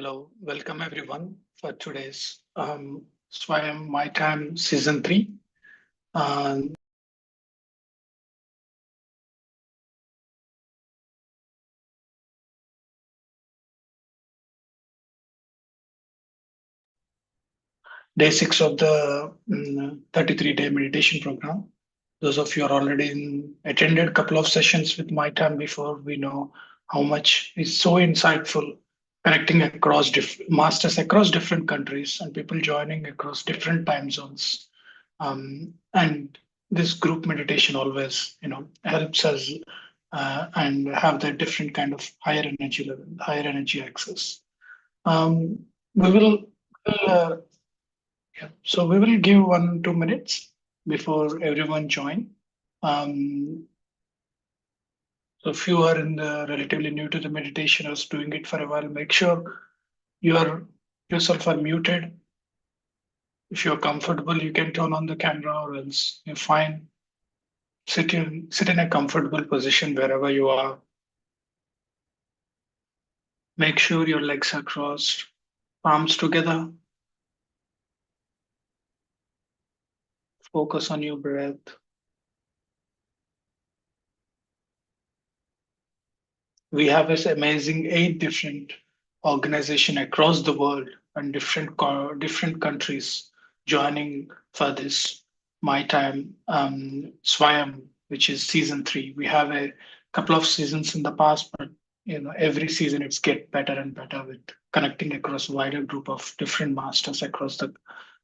Hello, welcome everyone for today's Swayam My Time Season 3. Um, Day 6 of the 33-day meditation program. Those of you are already attended a couple of sessions with My Time before, we know how much is so insightful, connecting across masters across different countries and people joining across different time zones. And this group meditation always, helps us and have that different kind of higher energy level, higher energy access. Um, we will, uh, yeah, so we will give 1 2 minutes before everyone join. Um, so if you are in the relatively new to the meditation or doing it for a while, make sure you are yourself are muted. If you're comfortable, you can turn on the camera, or else you're fine. Sit in a comfortable position wherever you are. Make sure your legs are crossed, palms together. Focus on your breath. We have this amazing 8 different organization across the world and different countries joining for this My Time Swayam, which is season 3. We have a couple of seasons in the past, but every season it's get better and better with connecting across a wider group of different masters across the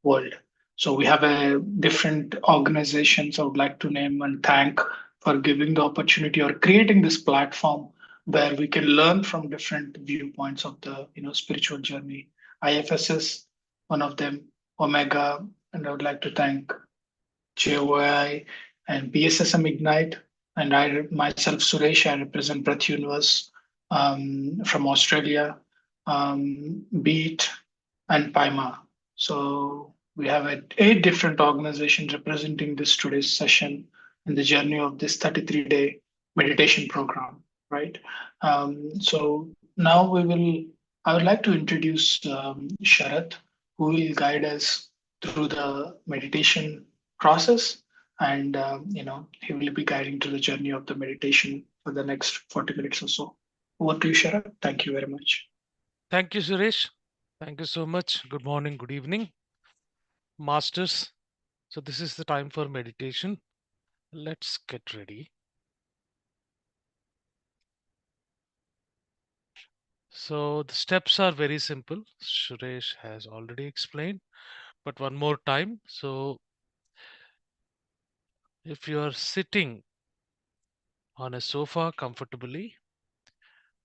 world. So we have a different organizations I would like to name and thank for giving the opportunity or creating this platform where we can learn from different viewpoints of the spiritual journey. IFSS, one of them, Omega, and I would like to thank JOI and PSSM Ignite, and I myself Suresh. I represent Breath Universe from Australia, Beat, and Paima. So we have 8 different organizations representing this today's session in the journey of this 33-day meditation program, right? So now I would like to introduce Sharath, who will guide us through the meditation process. And, he will be guiding to the journey of the meditation for the next 40 minutes or so. Over to you, Sharath. Thank you very much. Thank you, Suresh. Thank you so much. Good morning, good evening, masters. So, this is the time for meditation. Let's get ready. So, the steps are very simple. Suresh has already explained, but one more time. So, if you are sitting on a sofa comfortably,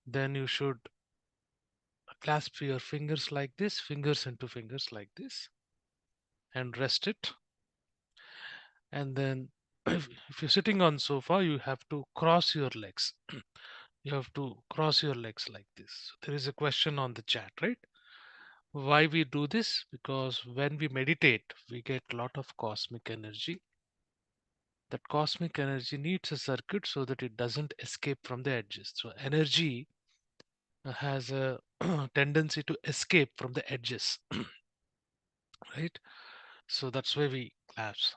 then you should clasp your fingers like this, fingers into fingers like this, and rest it. And then, if you're sitting on sofa, you have to cross your legs. You have to cross your legs like this. So there is a question on the chat, right? Why we do this? Because when we meditate, we get a lot of cosmic energy. That cosmic energy needs a circuit so that it doesn't escape from the edges. So energy has a tendency to escape from the edges, right? So that's why we collapse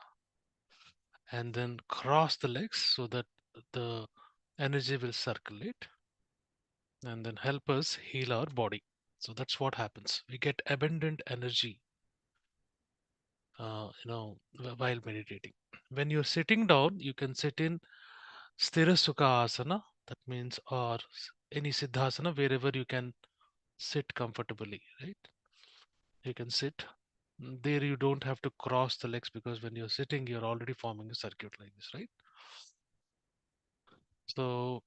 and then cross the legs so that the energy will circulate and then help us heal our body. So that's what happens. We get abundant energy, while meditating. When you're sitting down, you can sit in sthira sukha asana. That means, or any siddhasana, wherever you can sit comfortably, right? You can sit. There you don't have to cross the legs because when you're sitting, you're already forming a circuit like this, right? So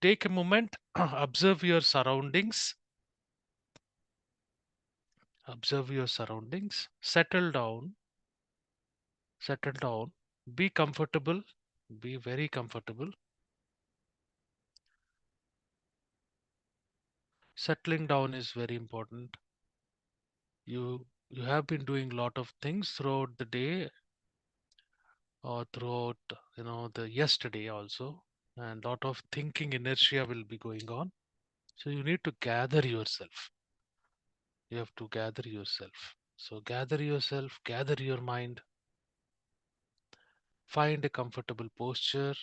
take a moment, observe your surroundings, settle down, be comfortable, be very comfortable. Settling down is very important. You have been doing a lot of things throughout the day or throughout the yesterday also, and lot of thinking inertia will be going on. So you need to gather yourself. You have to gather yourself. So gather yourself, gather your mind, find a comfortable posture.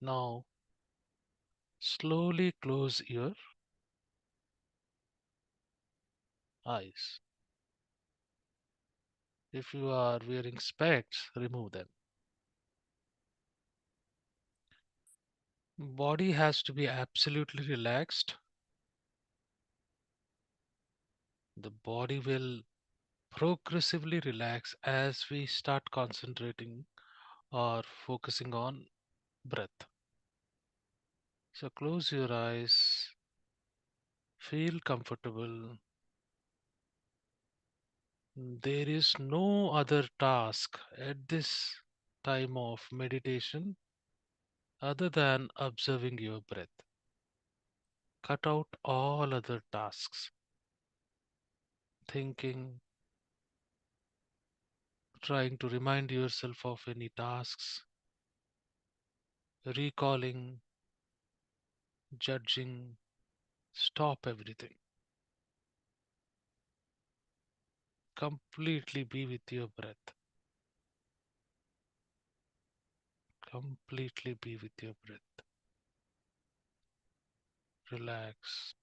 Now slowly close your eyes. If you are wearing specs, remove them. Body has to be absolutely relaxed. The body will progressively relax as we start concentrating or focusing on breath. So close your eyes, feel comfortable. There is no other task at this time of meditation other than observing your breath. Cut out all other tasks, thinking, trying to remind yourself of any tasks, recalling, judging. Stop everything. Completely be with your breath. Completely be with your breath. Relax.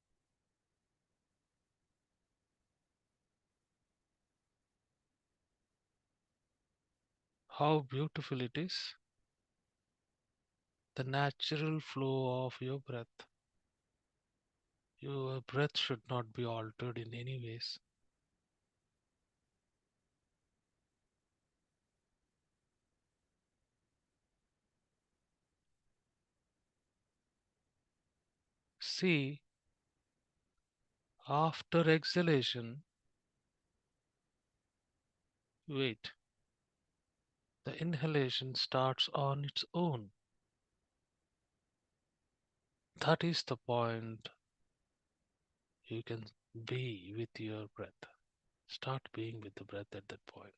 How beautiful it is. The natural flow of your breath. Your breath should not be altered in any ways. See, after exhalation, wait, the inhalation starts on its own. That is the point. You can be with your breath. Start being with the breath at that point.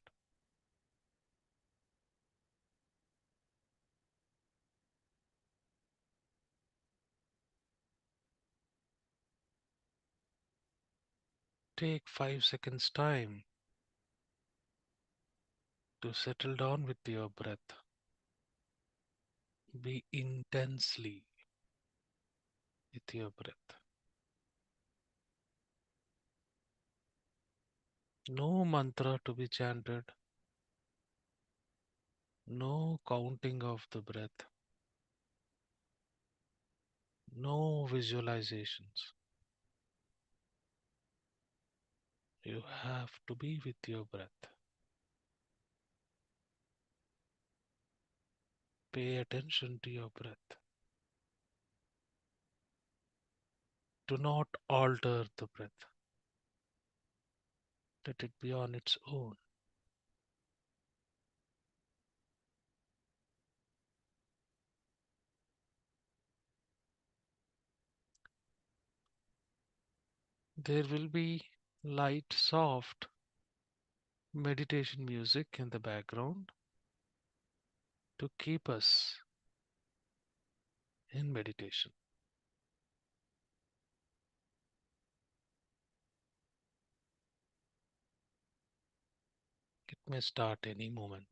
Take 5 seconds time to settle down with your breath. Be intensely with your breath. No mantra to be chanted, no counting of the breath, no visualizations. You have to be with your breath. Pay attention to your breath. Do not alter the breath. Let it be on its own. There will be light, soft meditation music in the background to keep us in meditation. It may start any moment.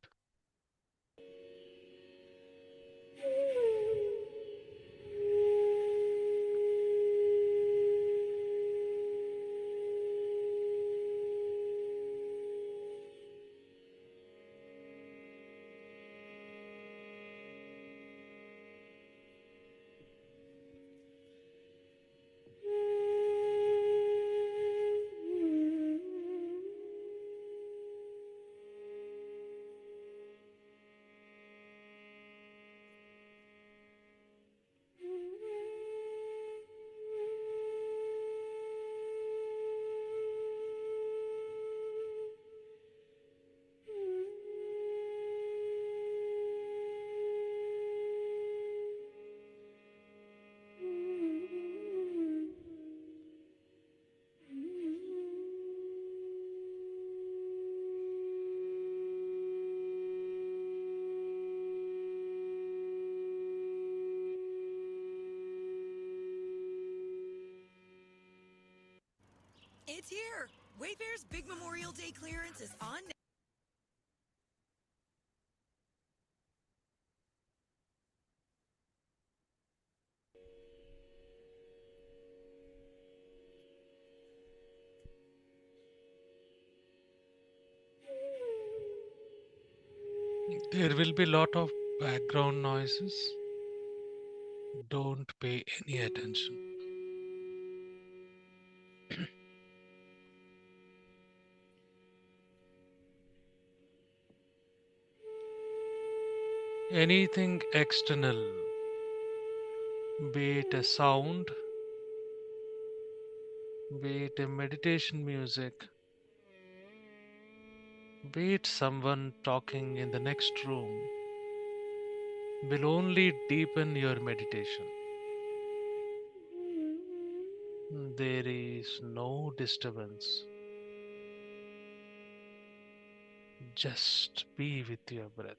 It's here! Wayfair's big Memorial Day clearance is on. There will be a lot of background noises. Don't pay any attention. Anything external, be it a sound, be it a meditation music, be it someone talking in the next room, will only deepen your meditation. There is no disturbance. Just be with your breath.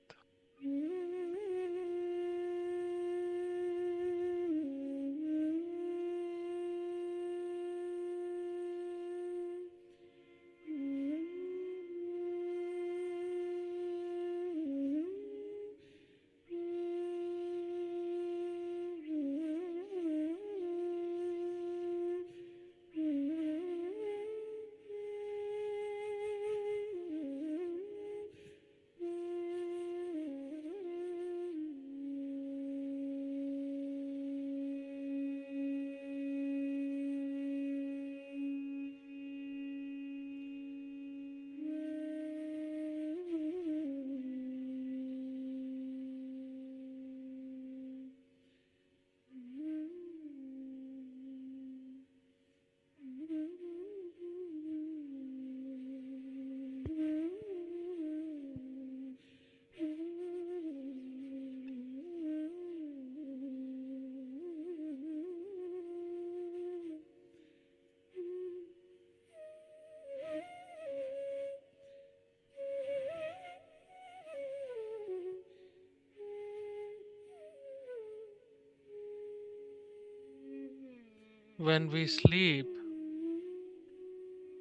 When we sleep,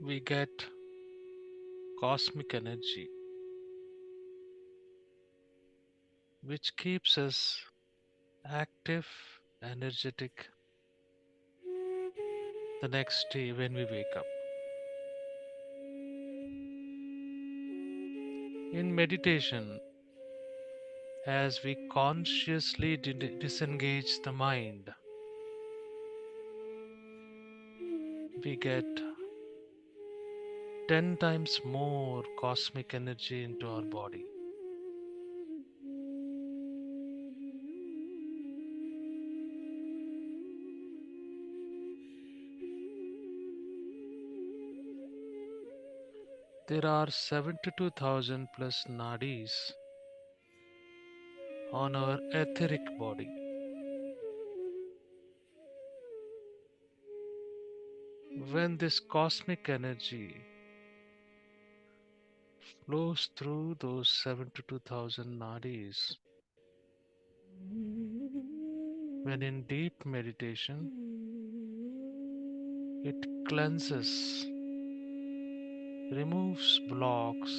we get cosmic energy, which keeps us active, energetic the next day when we wake up. In meditation, as we consciously disengage the mind, we get 10 times more cosmic energy into our body. There are 72,000 plus nadis on our etheric body. When this cosmic energy flows through those 72,000 nadis, when in deep meditation, it cleanses, removes blocks,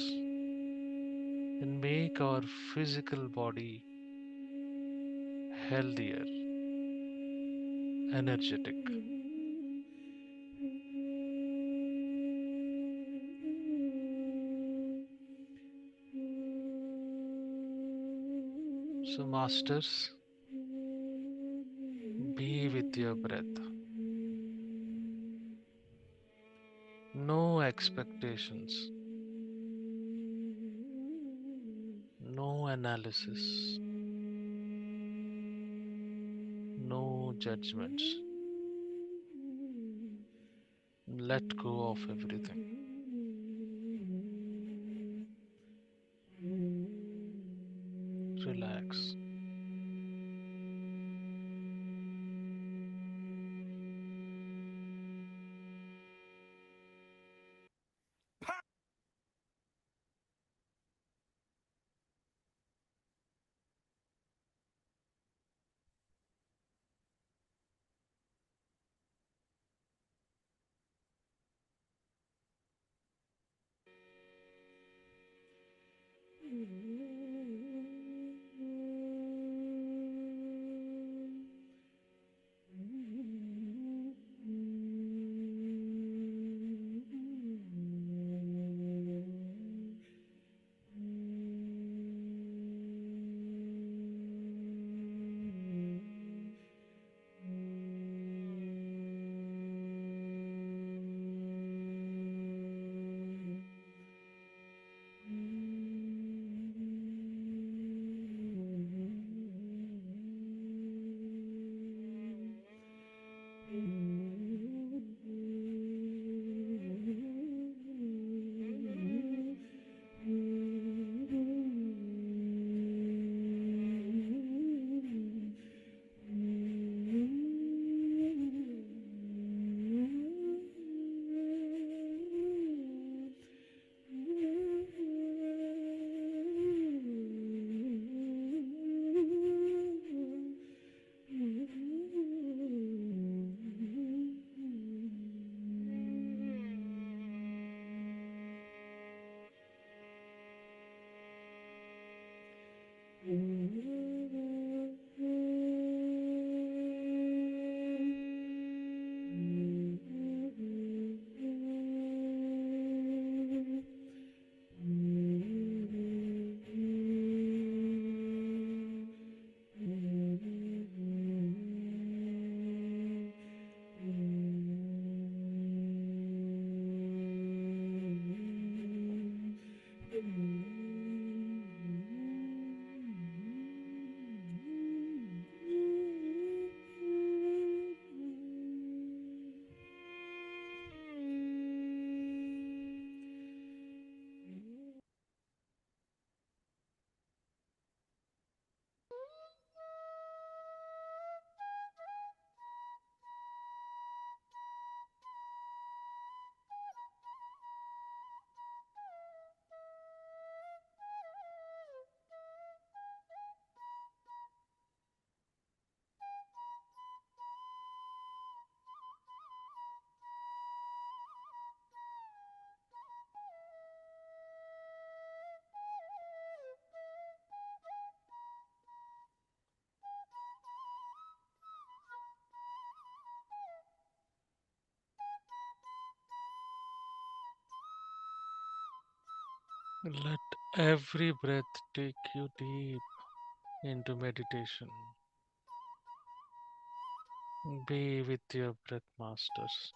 and make our physical body healthier, energetic. So, masters, be with your breath. No expectations, no analysis, no judgments. Let go of everything. Relax. Let every breath take you deep into meditation. Be with your breath masters.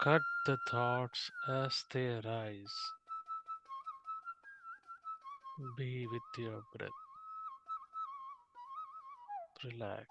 Cut the thoughts as they arise. Be with your breath. Relax.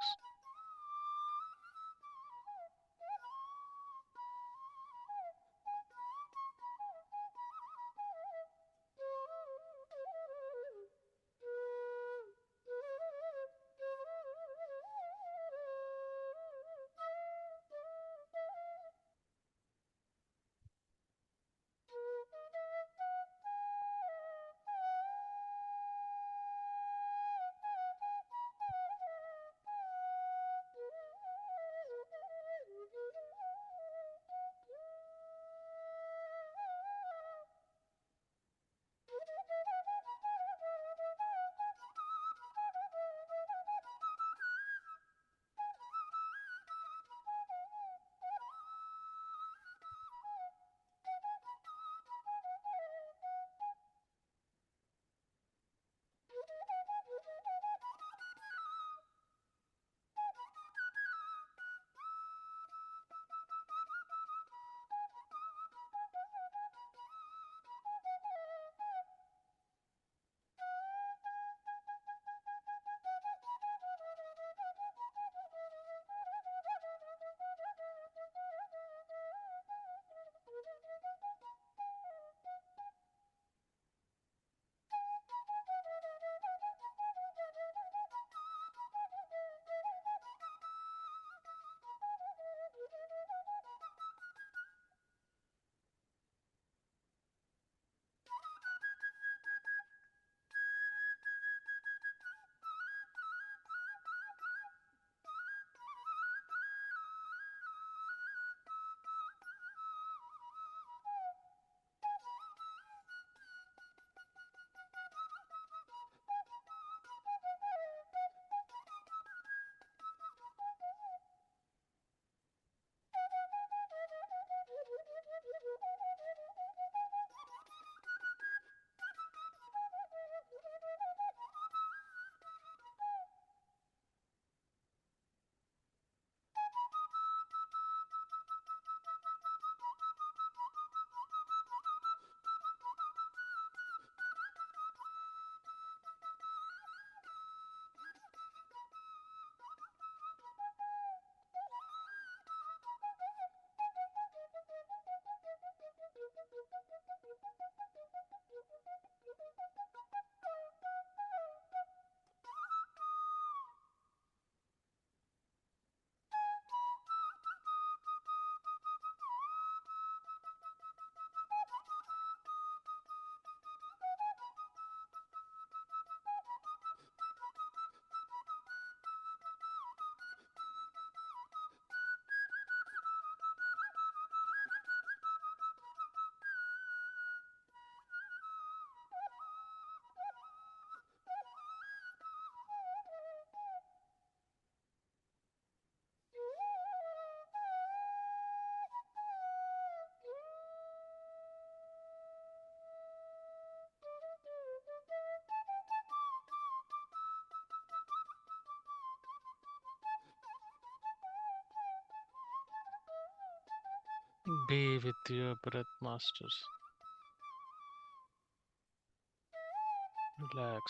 Be with your breath, masters. Relax.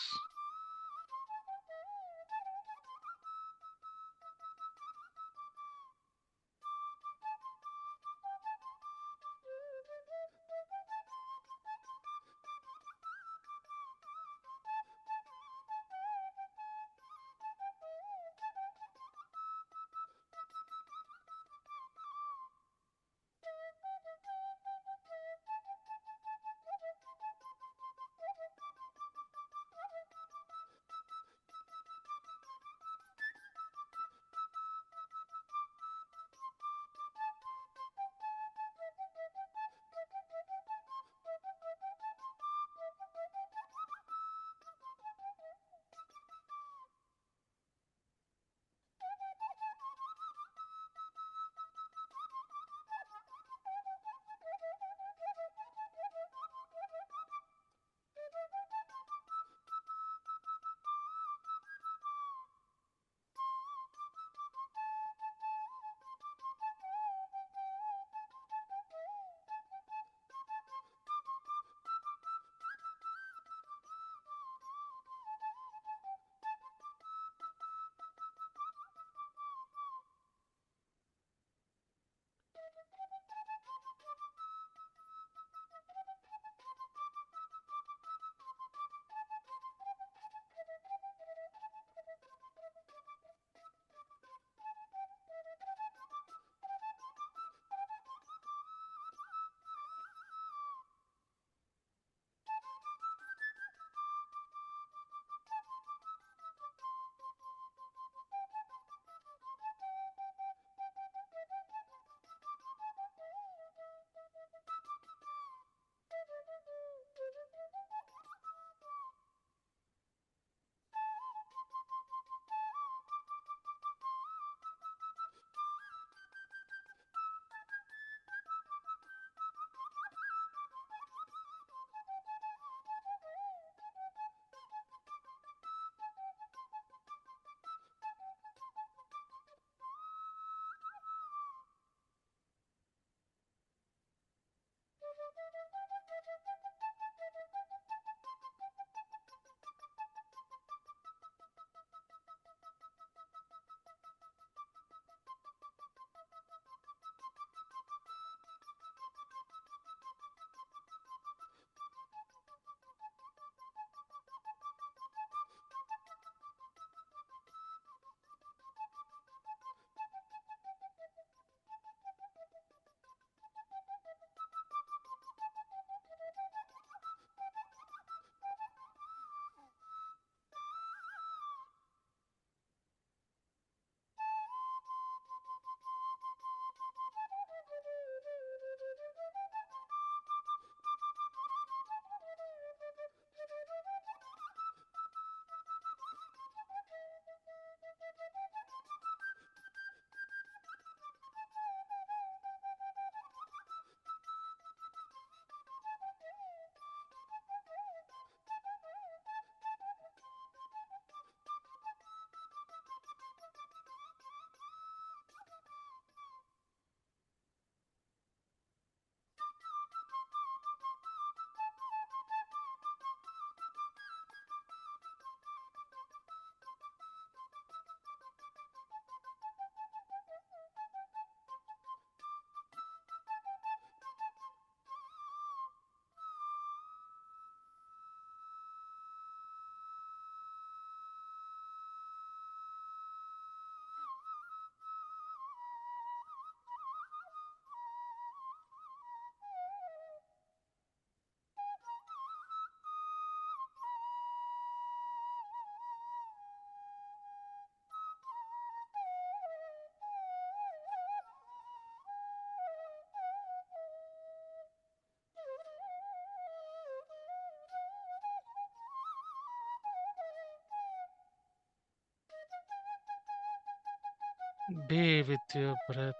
Be with your breath,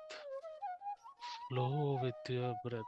flow with your breath.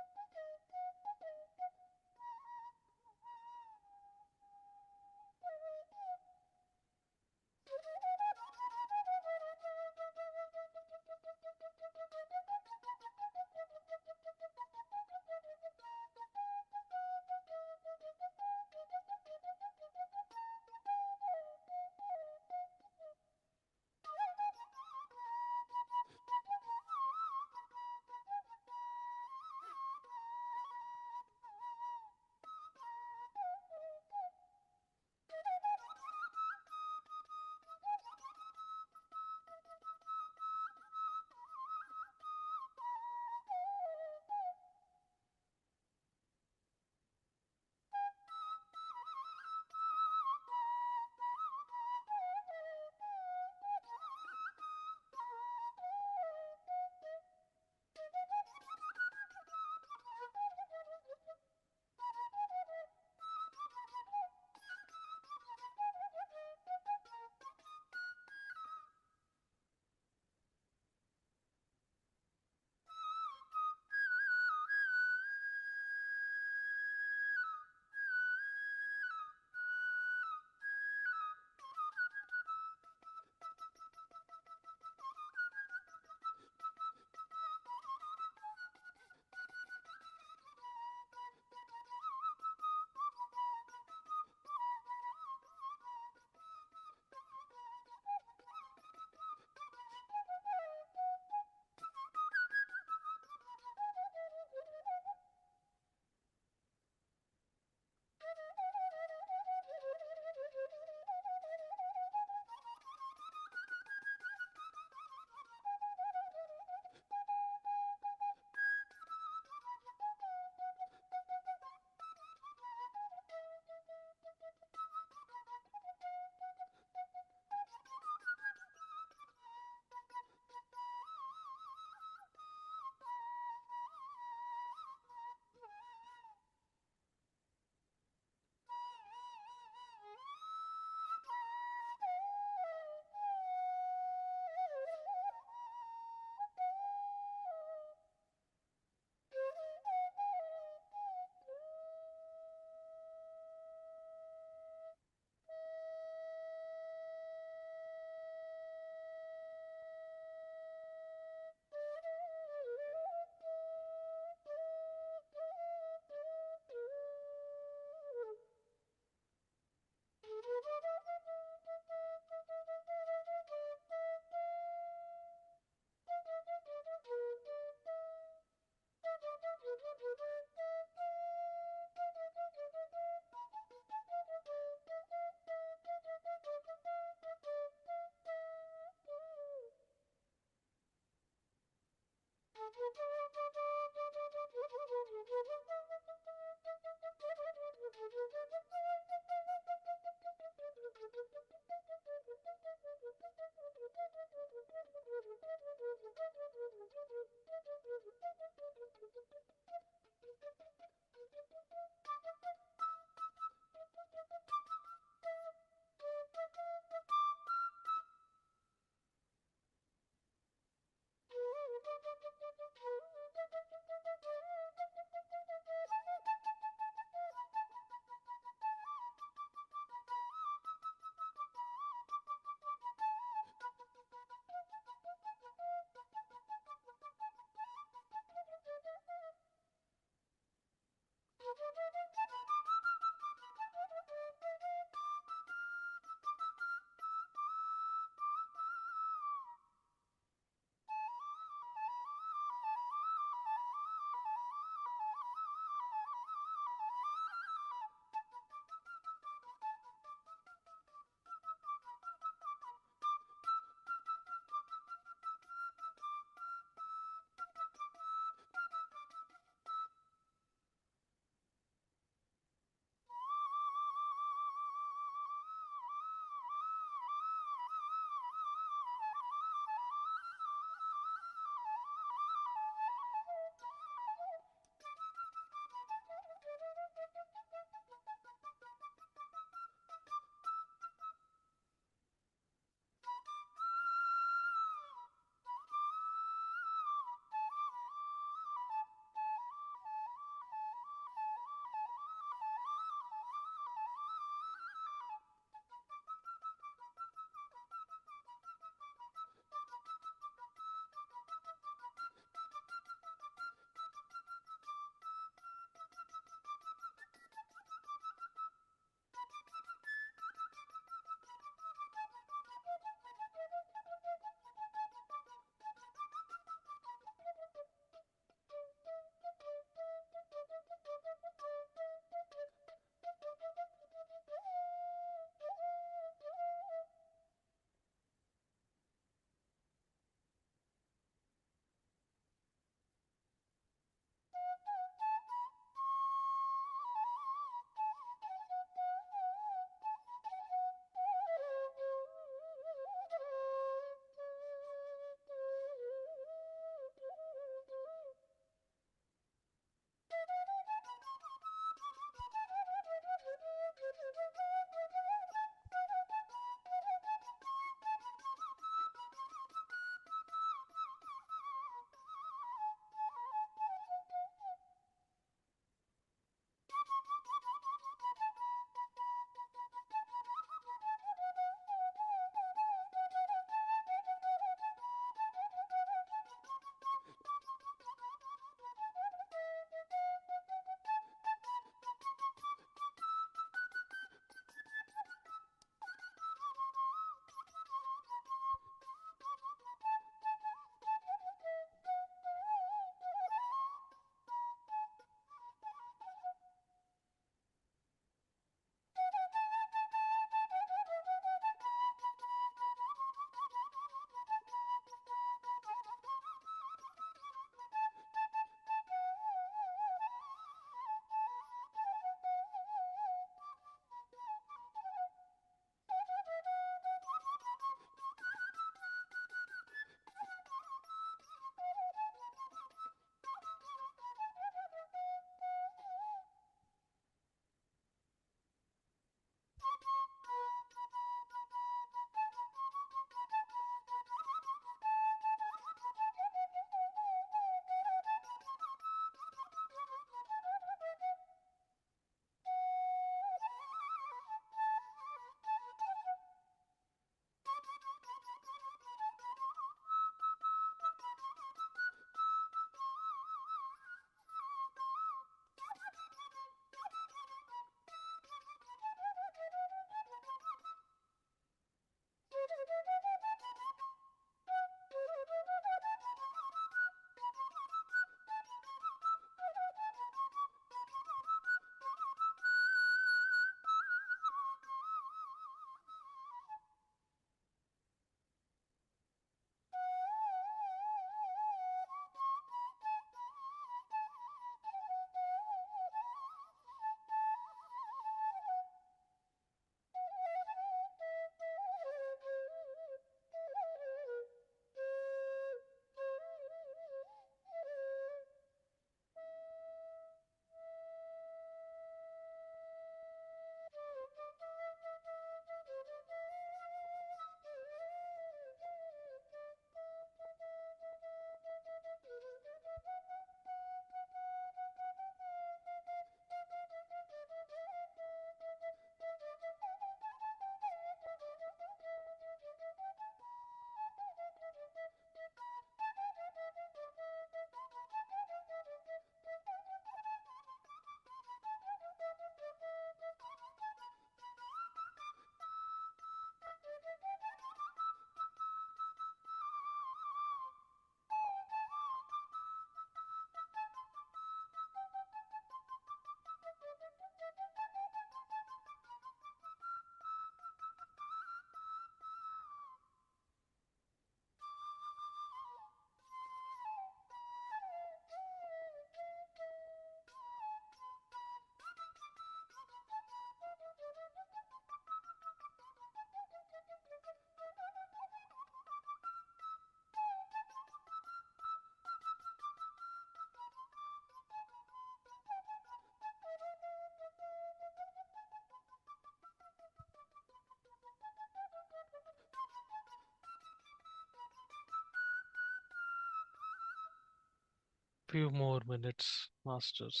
Few more minutes, masters.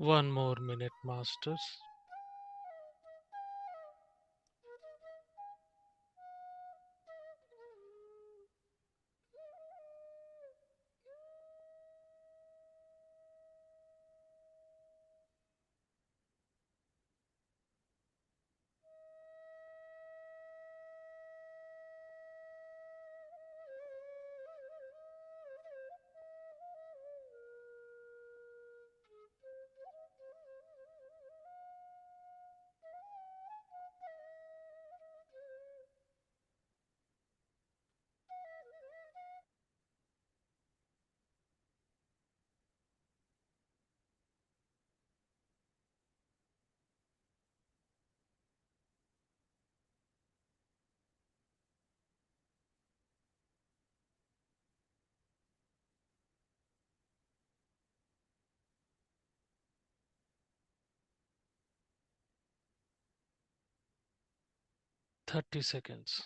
One more minute, masters. 30 seconds.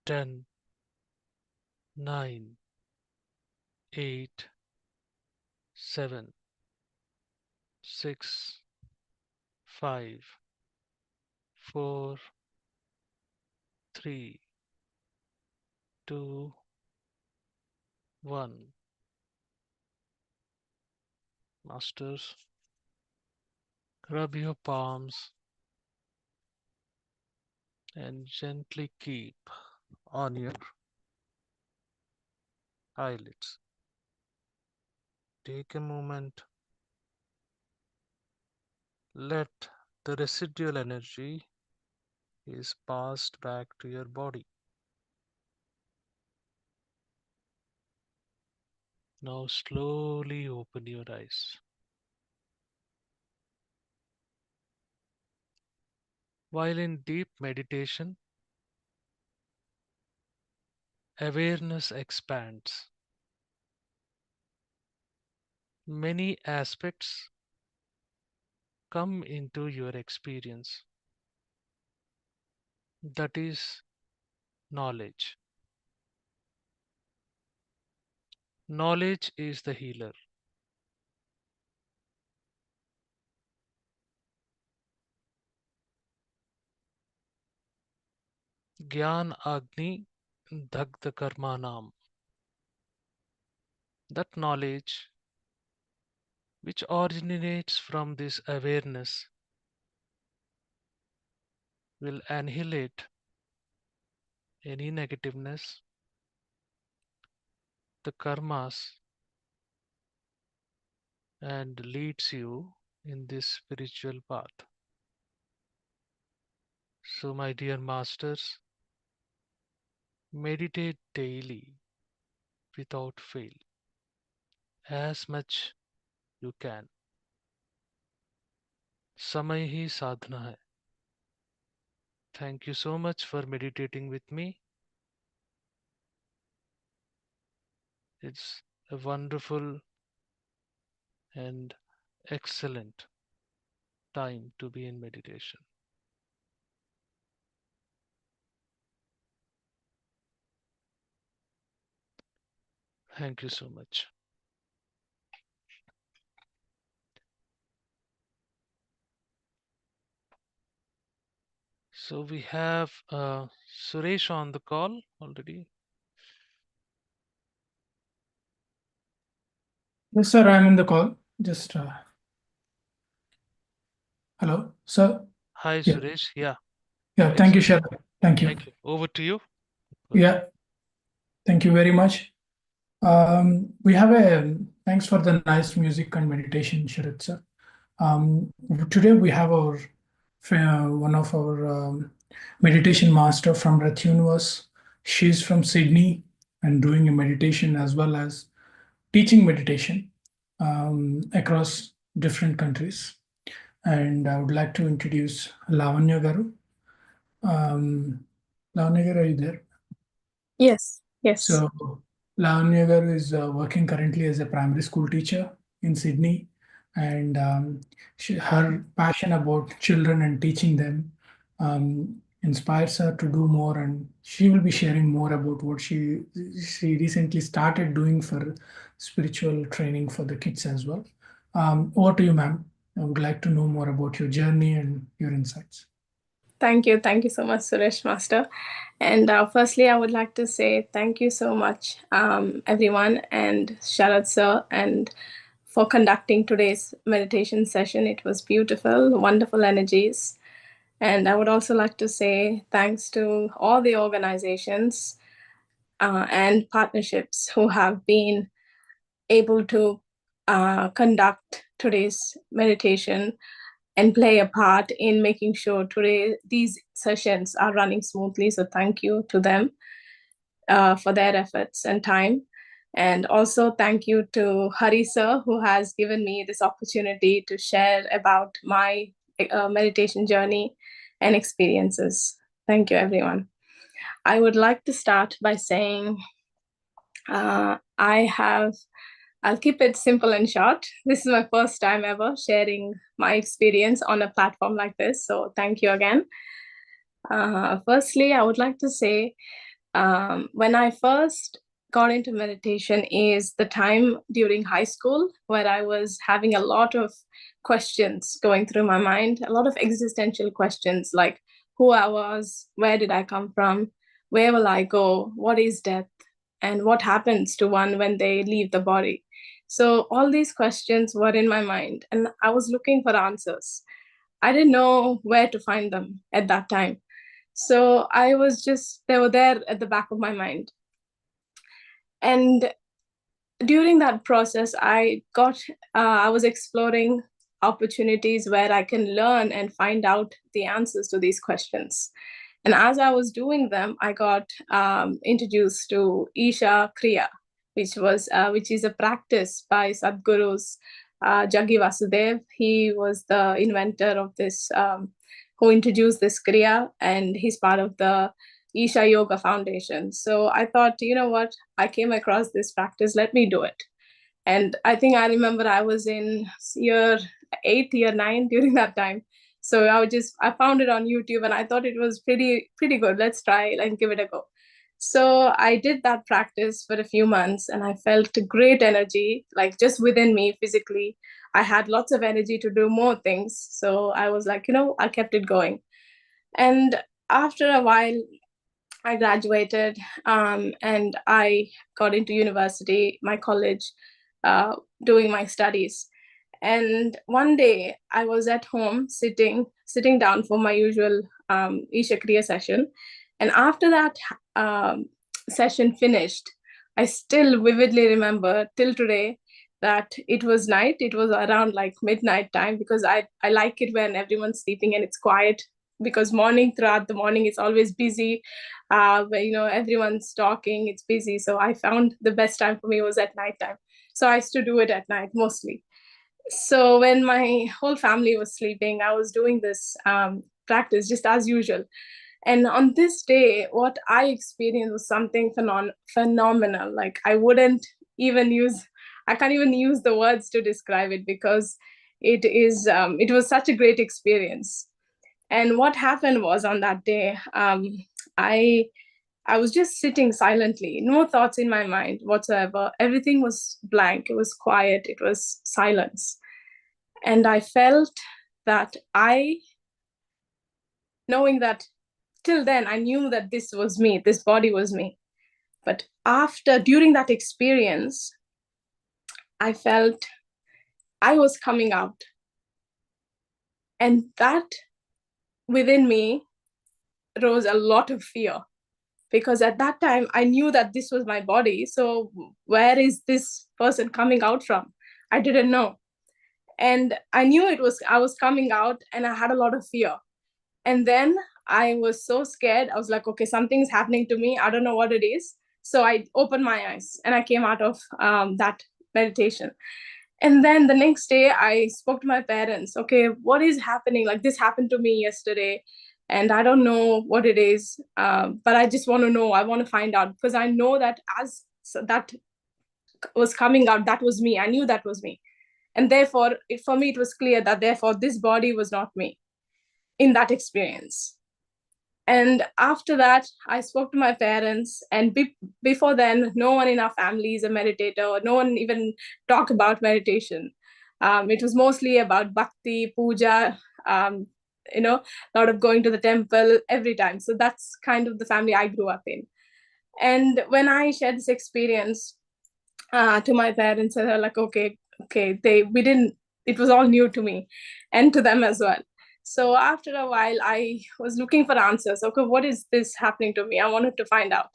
10, 9, 8, 7, 6, 5, 4, 3, 2, 1. Masters, rub your palms and gently keep on your eyelids. Take a moment, let the residual energy is passed back to your body. Now slowly open your eyes. While in deep meditation, awareness expands. many aspects come into your experience. That is knowledge. Knowledge is the healer. Gyan Agni Dagda Karmanam. That knowledge which originates from this awareness will annihilate any negativeness, the karmas, and leads you in this spiritual path. So, my dear masters, meditate daily without fail, as much you can. समय ही साधना है. Thank you so much for meditating with me. It's a wonderful and excellent time to be in meditation. Thank you so much. So we have Suresh on the call already. Yes, sir, I'm in the call. Just hello, sir. Hi, Yeah. Suresh. Yeah. Yeah, thank you, Sharad. Thank you. Thank you. Over to you. Yeah, thank you very much. We have thanks for the nice music and meditation, Sharad sir. Today we have our one of our meditation master from Rath Universe. She's from Sydney and doing a meditation as well as teaching meditation across different countries. And I would like to introduce Lavanya Garu. Lavanya Garu, are you there? Yes, yes. So Lavanya Garu is working currently as a primary school teacher in Sydney, and her passion about children and teaching them inspires her to do more. And she will be sharing more about what she recently started doing for spiritual training for the kids as well. Over to you, ma'am. I would like to know more about your journey and your insights. Thank you. Thank you so much, Suresh Master. And firstly, I would like to say thank you so much, everyone, and Sharad sir, and for conducting today's meditation session. It was beautiful, wonderful energies. And I would also like to say thanks to all the organizations and partnerships who have been able to conduct today's meditation and play a part in making sure today these sessions are running smoothly. So thank you to them for their efforts and time. And also thank you to Hari sir, who has given me this opportunity to share about my meditation journey and experiences. Thank you, everyone. I would like to start by saying I'll keep it simple and short. This is my first time ever sharing my experience on a platform like this. So thank you again. Firstly, I would like to say when I first got into meditation is the time during high school where I was having a lot of questions going through my mind, a lot of existential questions like who I was, where did I come from, where will I go, what is death, and what happens to one when they leave the body. So all these questions were in my mind and I was looking for answers. I didn't know where to find them at that time. So I was just, they were there at the back of my mind. And during that process, I was exploring opportunities where I can learn and find out the answers to these questions. And as I was doing them, I got introduced to Isha Kriya, which is a practice by Sadhguru's Jaggi Vasudev. He was the inventor of this, who introduced this Kriya, and he's part of the Isha Yoga Foundation. So I thought, you know what, I came across this practice, let me do it. And I think I remember I was in year 8, year 9 during that time. So I found it on YouTube and I thought it was pretty good. Let's try and give it a go. So I did that practice for a few months and I felt great energy, like just within me physically. I had lots of energy to do more things. So I was like, I kept it going. And after a while, I graduated and I got into university, my college, doing my studies. And one day I was at home sitting down for my usual Isha Kriya session. And after that session finished, I still vividly remember till today that it was night. It was around like midnight time because I like it when everyone's sleeping and it's quiet, because throughout the morning it's always busy, where everyone's talking, it's busy. So I found the best time for me was at night time. So I used to do it at night mostly. So when my whole family was sleeping, I was doing this practice just as usual. And on this day, what I experienced was something phenomenal. Like I can't even use the words to describe it, because it was such a great experience. And what happened was, on that day, I I was just sitting silently, no thoughts in my mind whatsoever. Everything was blank. It was quiet. It was silence. And I felt that knowing that till then, I knew that this was me, this body was me. But during that experience, I felt I was coming out. And that within me rose a lot of fear, because at that time I knew that this was my body. So where is this person coming out from? I didn't know. And I knew I was coming out, and I had a lot of fear. And then I was so scared. I was like, okay, something's happening to me. I don't know what it is. So I opened my eyes and I came out of that meditation. And then the next day I spoke to my parents. Okay, what is happening? Like, this happened to me yesterday and I don't know what it is. But I just want to know. I want to find out, because I know that that was coming out, that was me. I knew that was me. And therefore, for me, it was clear that therefore this body was not me in that experience. And after that, I spoke to my parents. And before then, no one in our family is a meditator, or no one even talked about meditation. It was mostly about bhakti, puja, a lot of going to the temple every time. So that's kind of the family I grew up in. And when I shared this experience to my parents, and they're like, okay, it was all new to me and to them as well. So after a while, I was looking for answers. Okay, what is this happening to me? I wanted to find out.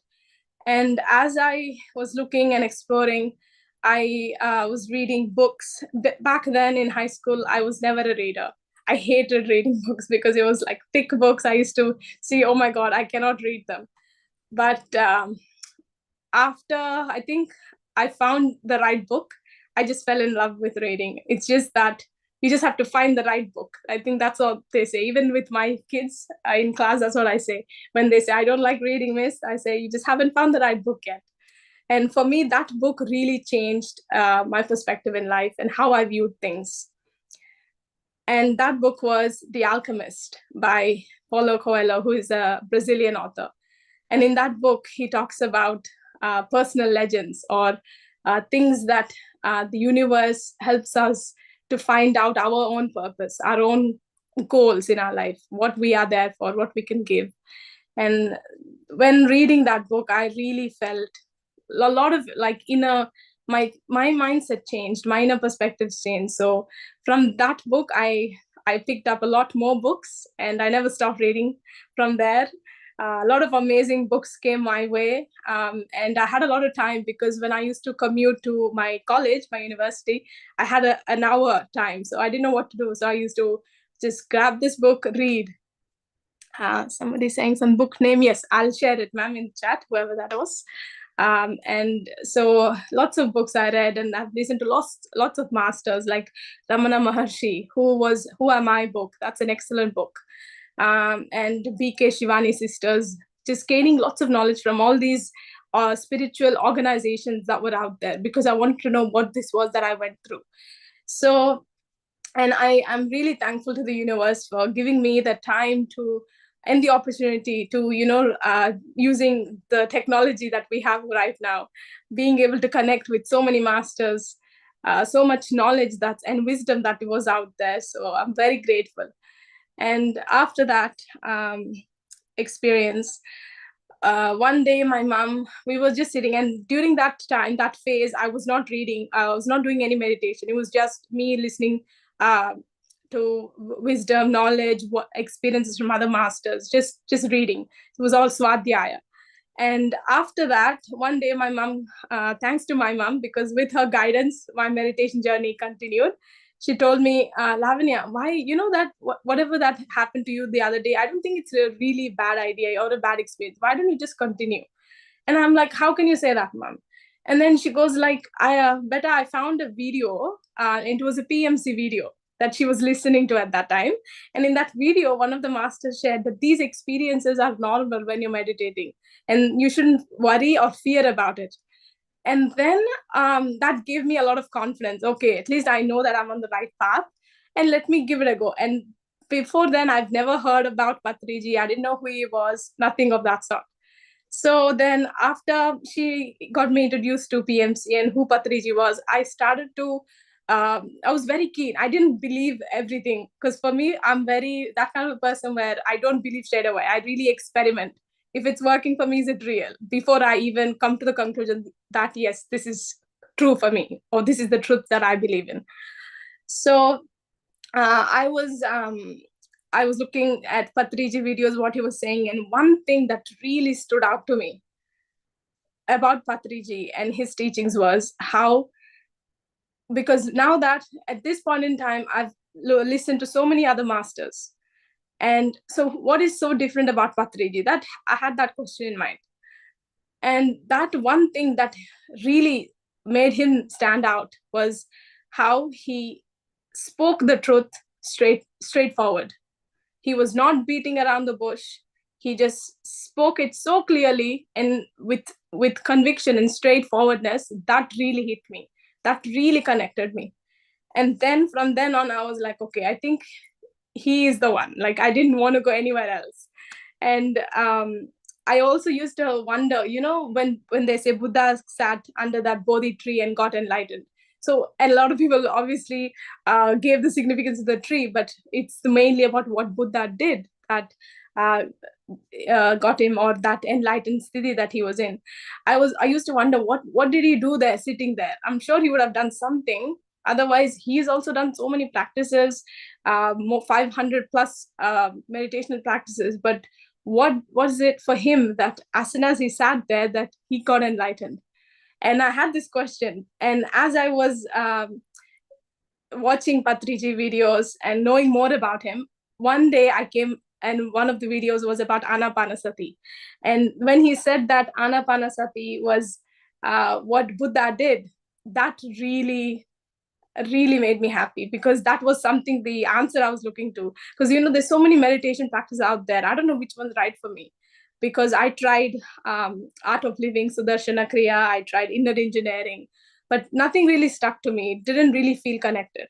And as I was looking and exploring, I was reading books. Back then in high school, I was never a reader. I hated reading books because it was like thick books. I used to see, oh my God, I cannot read them. But after, I think I found the right book, I just fell in love with reading. It's just that you just have to find the right book. I think that's what they say. Even with my kids in class, that's what I say. When they say, I don't like reading, miss, I say, you just haven't found the right book yet. And for me, that book really changed my perspective in life and how I viewed things. And that book was The Alchemist by Paulo Coelho, who is a Brazilian author. And in that book, he talks about personal legends, or things that the universe helps us to find out our own purpose, our own goals in our life, what we are there for, what we can give. And when reading that book, I really felt a lot of like my mindset changed, my inner perspectives changed. So from that book, I picked up a lot more books, and I never stopped reading from there. A lot of amazing books came my way, and I had a lot of time, because when I used to commute to my college, my university, I had an hour time, so I didn't know what to do. So I used to just grab this book, read. Somebody saying some book name. Yes, I'll share it, ma'am, in chat, whoever that was. And so lots of books I read, and I've listened to lots of masters like Ramana Maharshi, Who Am I book. That's an excellent book. And B.K. Shivani sisters, just gaining lots of knowledge from all these spiritual organizations that were out there, because I wanted to know what this was that I went through. So, and I am really thankful to the universe for giving me the time to and the opportunity to, using the technology that we have right now, being able to connect with so many masters, so much knowledge and wisdom that was out there. So I'm very grateful. And after that experience, one day my mom, we were just sitting, and during that time, that phase, I was not reading, I was not doing any meditation. It was just me listening to wisdom, knowledge, what experiences from other masters, just reading. It was all swadhyaya. And after that, one day my mom, thanks to my mom, because with her guidance, my meditation journey continued. She told me, Lavanya, why, that whatever that happened to you the other day, I don't think it's a really bad idea or a bad experience. Why don't you just continue? And I'm like, how can you say that, mom? And then she goes like, I found a video, and it was a PMC video that she was listening to at that time. And in that video, one of the masters shared that these experiences are normal when you're meditating, and you shouldn't worry or fear about it. And then that gave me a lot of confidence. Okay, at least I know that I'm on the right path, and let me give it a go. And before then, I've never heard about Patriji. I didn't know who he was, nothing of that sort. So then after she got me introduced to PMC and who Patriji was, I started to, I was very keen. I didn't believe everything, because for me, I'm very, that kind of person where I don't believe straight away. I really experiment. If it's working for me, is it real? Before I even come to the conclusion that, yes, this is true for me, or this is the truth that I believe in. So I was looking at Patriji videos, what he was saying, and one thing that really stood out to me about Patriji and his teachings was how, because now that at this point in time, I've listened to so many other masters. And so what is so different about Patriji? That I had that question in mind. And that one thing that really made him stand out was how he spoke the truth straightforward. He was not beating around the bush. He just spoke it so clearly and with conviction and straightforwardness. That really hit me. That really connected me. And then from then on, I was like, okay, I think he is the one. Like, I didn't want to go anywhere else. And I also used to wonder, when they say Buddha sat under that Bodhi tree and got enlightened. So a lot of people obviously gave the significance of the tree, but it's mainly about what Buddha did that got him, or that enlightened sthiti that he was in. I used to wonder, what did he do there, sitting there? I'm sure he would have done something. Otherwise, he's also done so many practices, more 500 plus meditational practices. But what was it for him that as soon as he sat there, that he got enlightened? And I had this question. And as I was watching Patriji videos and knowing more about him, one day I came, and one of the videos was about Anapanasati. And when he said that Anapanasati was what Buddha did, that really made me happy, because that was something, the answer I was looking to. Because there's so many meditation practices out there. I don't know which one's right for me, because I tried art of living, Sudarshana Kriya, I tried inner engineering, but nothing really stuck to me. It didn't really feel connected.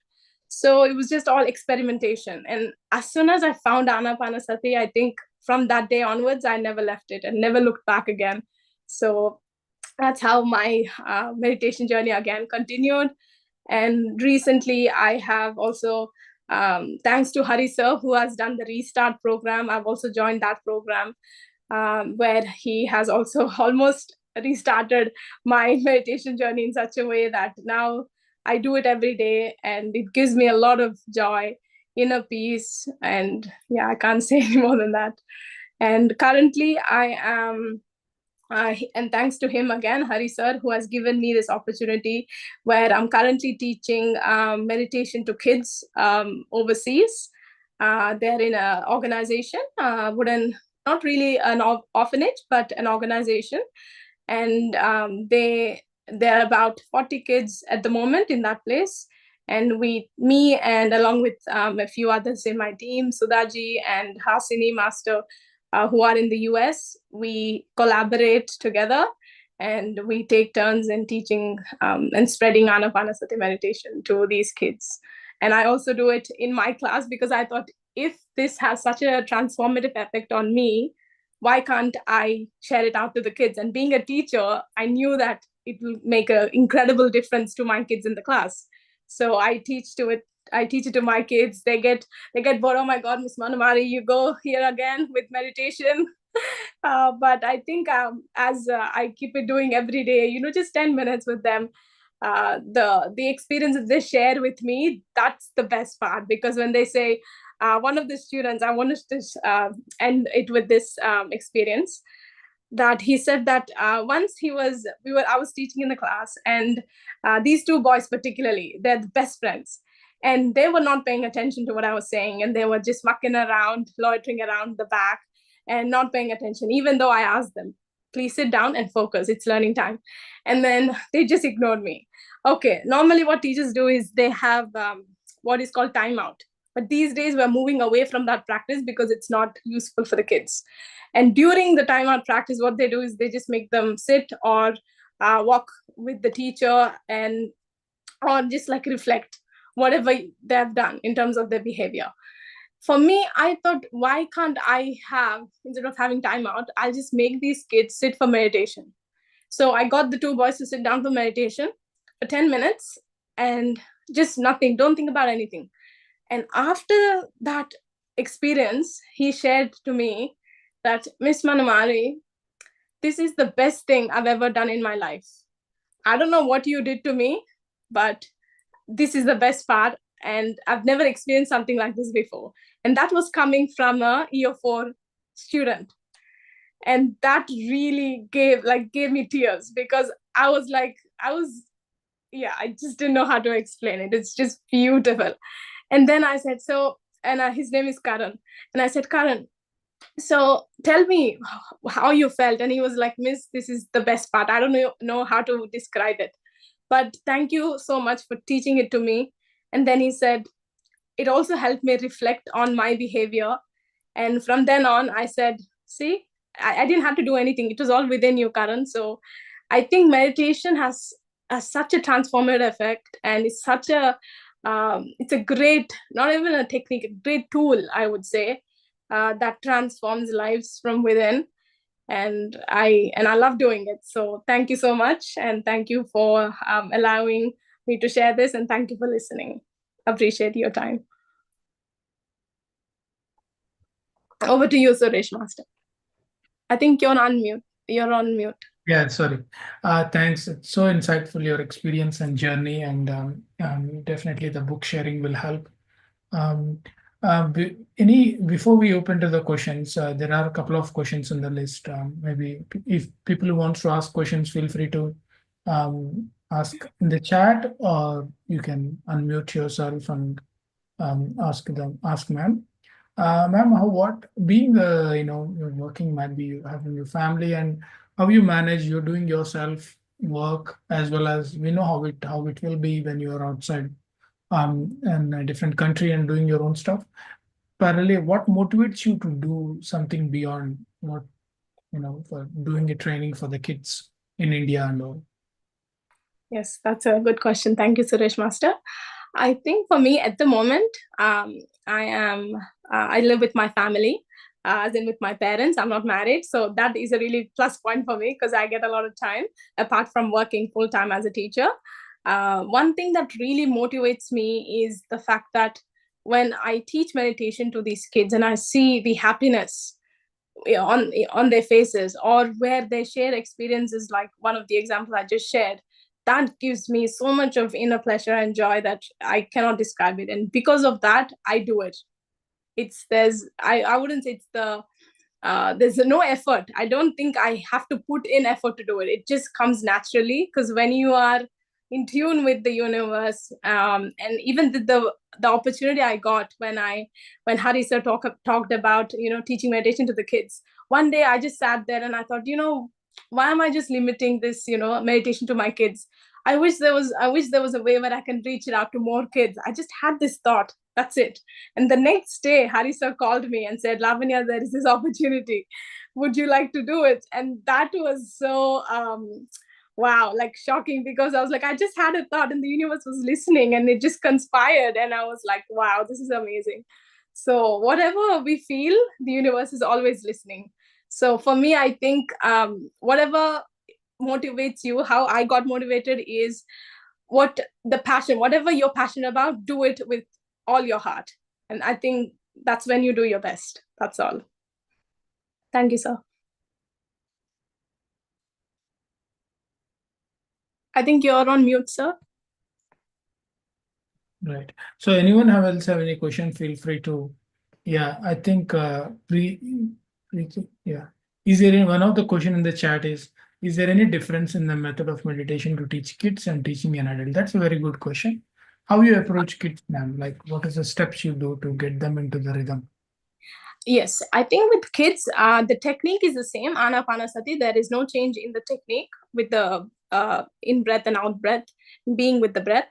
So it was just all experimentation. And as soon as I found Anapanasati, I think from that day onwards, I never left it and never looked back again. So that's how my meditation journey again continued. And recently, I have also, thanks to Hari sir, who has done the Restart program, I've also joined that program, where he has also almost restarted my meditation journey in such a way that now I do it every day, and it gives me a lot of joy, inner peace, and yeah, I can't say any more than that. And currently, I am and thanks to him again, Hari sir, who has given me this opportunity, where I'm currently teaching meditation to kids overseas. They're in an organization, not really an orphanage, but an organization. And there are about 40 kids at the moment in that place. And me and along with a few others in my team, Sudaji and Hasini Master, who are in the US, we collaborate together, and we take turns in teaching and spreading Anapanasati meditation to these kids. And I also do it in my class because I thought, if this has such a transformative effect on me, why can't I share it out to the kids? And being a teacher, I knew that it will make an incredible difference to my kids in the class. So I teach it to my kids. They get bored. Oh my God, Miss Manamari, you go here again with meditation. But I think as I keep it doing every day, just 10 minutes with them, the experiences they share with me, that's the best part. Because when they say, one of the students, I want to end it with this experience, that he said that once I was teaching in the class, and these two boys particularly, they're the best friends, and they were not paying attention to what I was saying, and they were just mucking around, loitering around the back and not paying attention, even though I asked them, please sit down and focus, it's learning time. And then they just ignored me. Okay, normally what teachers do is they have what is called timeout, but these days we're moving away from that practice because it's not useful for the kids. And during the timeout practice, what they do is they just make them sit or walk with the teacher, and or just like reflect whatever they have done in terms of their behavior. For me, I thought, why can't I have, instead of having timeout, I'll just make these kids sit for meditation. So I got the two boys to sit down for meditation for 10 minutes and just nothing, don't think about anything. And after that experience, he shared to me that, Miss Manamari, this is the best thing I've ever done in my life. I don't know what you did to me, but this is the best part. And I've never experienced something like this before. And that was coming from a year 4 student. And that really gave me tears, because I just didn't know how to explain it. It's just beautiful. And then I said, his name is Karan. And I said, Karan, so tell me how you felt. And he was like, Miss, this is the best part. I don't know how to describe it, but thank you so much for teaching it to me. And then he said, it also helped me reflect on my behavior. And from then on, I said, see, I didn't have to do anything. It was all within you, Karan. So I think meditation has such a transformative effect. And it's it's a great, not even a technique, a great tool, I would say, that transforms lives from within. And I love doing it. So thank you so much. And thank you for allowing me to share this. And thank you for listening. Appreciate your time. Over to you, Suresh Master. I think you're on mute. Yeah, sorry. Thanks. It's so insightful, your experience and journey, and definitely the book sharing will help. Before we open to the questions, there are a couple of questions on the list. Maybe if people want to ask questions, feel free to ask in the chat, or you can unmute yourself and ask ma'am. Ma'am, what being you're working, might be you having your family, and how you manage, you're doing yourself work, as well as we know how it will be when you're outside in a different country and doing your own stuff. Parallel, what motivates you to do something beyond what, for doing a training for the kids in India and all? Yes, that's a good question. Thank you, Suresh Master. I think for me at the moment, I live with my family, as in with my parents. I'm not married. So that is a really plus point for me, because I get a lot of time apart from working full time as a teacher. One thing that really motivates me is the fact that when I teach meditation to these kids and I see the happiness on their faces, or where they share experiences like one of the examples I just shared, that gives me so much of inner pleasure and joy that I cannot describe it. And because of that, I do it. I wouldn't say it's there's no effort. I don't think I have to put in effort to do it. It just comes naturally, because when you are in tune with the universe, and even the opportunity I got when Hari sir talked about teaching meditation to the kids. One day I just sat there and I thought, why am I just limiting this meditation to my kids? I wish there was a way where I can reach it out to more kids. I just had this thought, That's it. And the next day, Hari sir called me and said, Lavanya, there is this opportunity. Would you like to do it? And that was so, wow, like shocking, because I was like, I just had a thought and the universe was listening and it just conspired. And I was like, wow, this is amazing. So whatever we feel, the universe is always listening. So for me, I think whatever motivates you, how I got motivated is what the passion, whatever you're passionate about, do it with all your heart. And I think that's when you do your best. That's all. Thank you, sir. I think you're on mute, sir. Right. So anyone else have any question, feel free to. Yeah, I think yeah. Is there any, one of the question in the chat is there any difference in the method of meditation to teach kids and teaching an adult? That's a very good question. How you approach kids, ma'am? Like what is the steps you do to get them into the rhythm? Yes, I think with kids, the technique is the same, Anapanasati. There is no change in the technique with the in breath and out breath, being with the breath.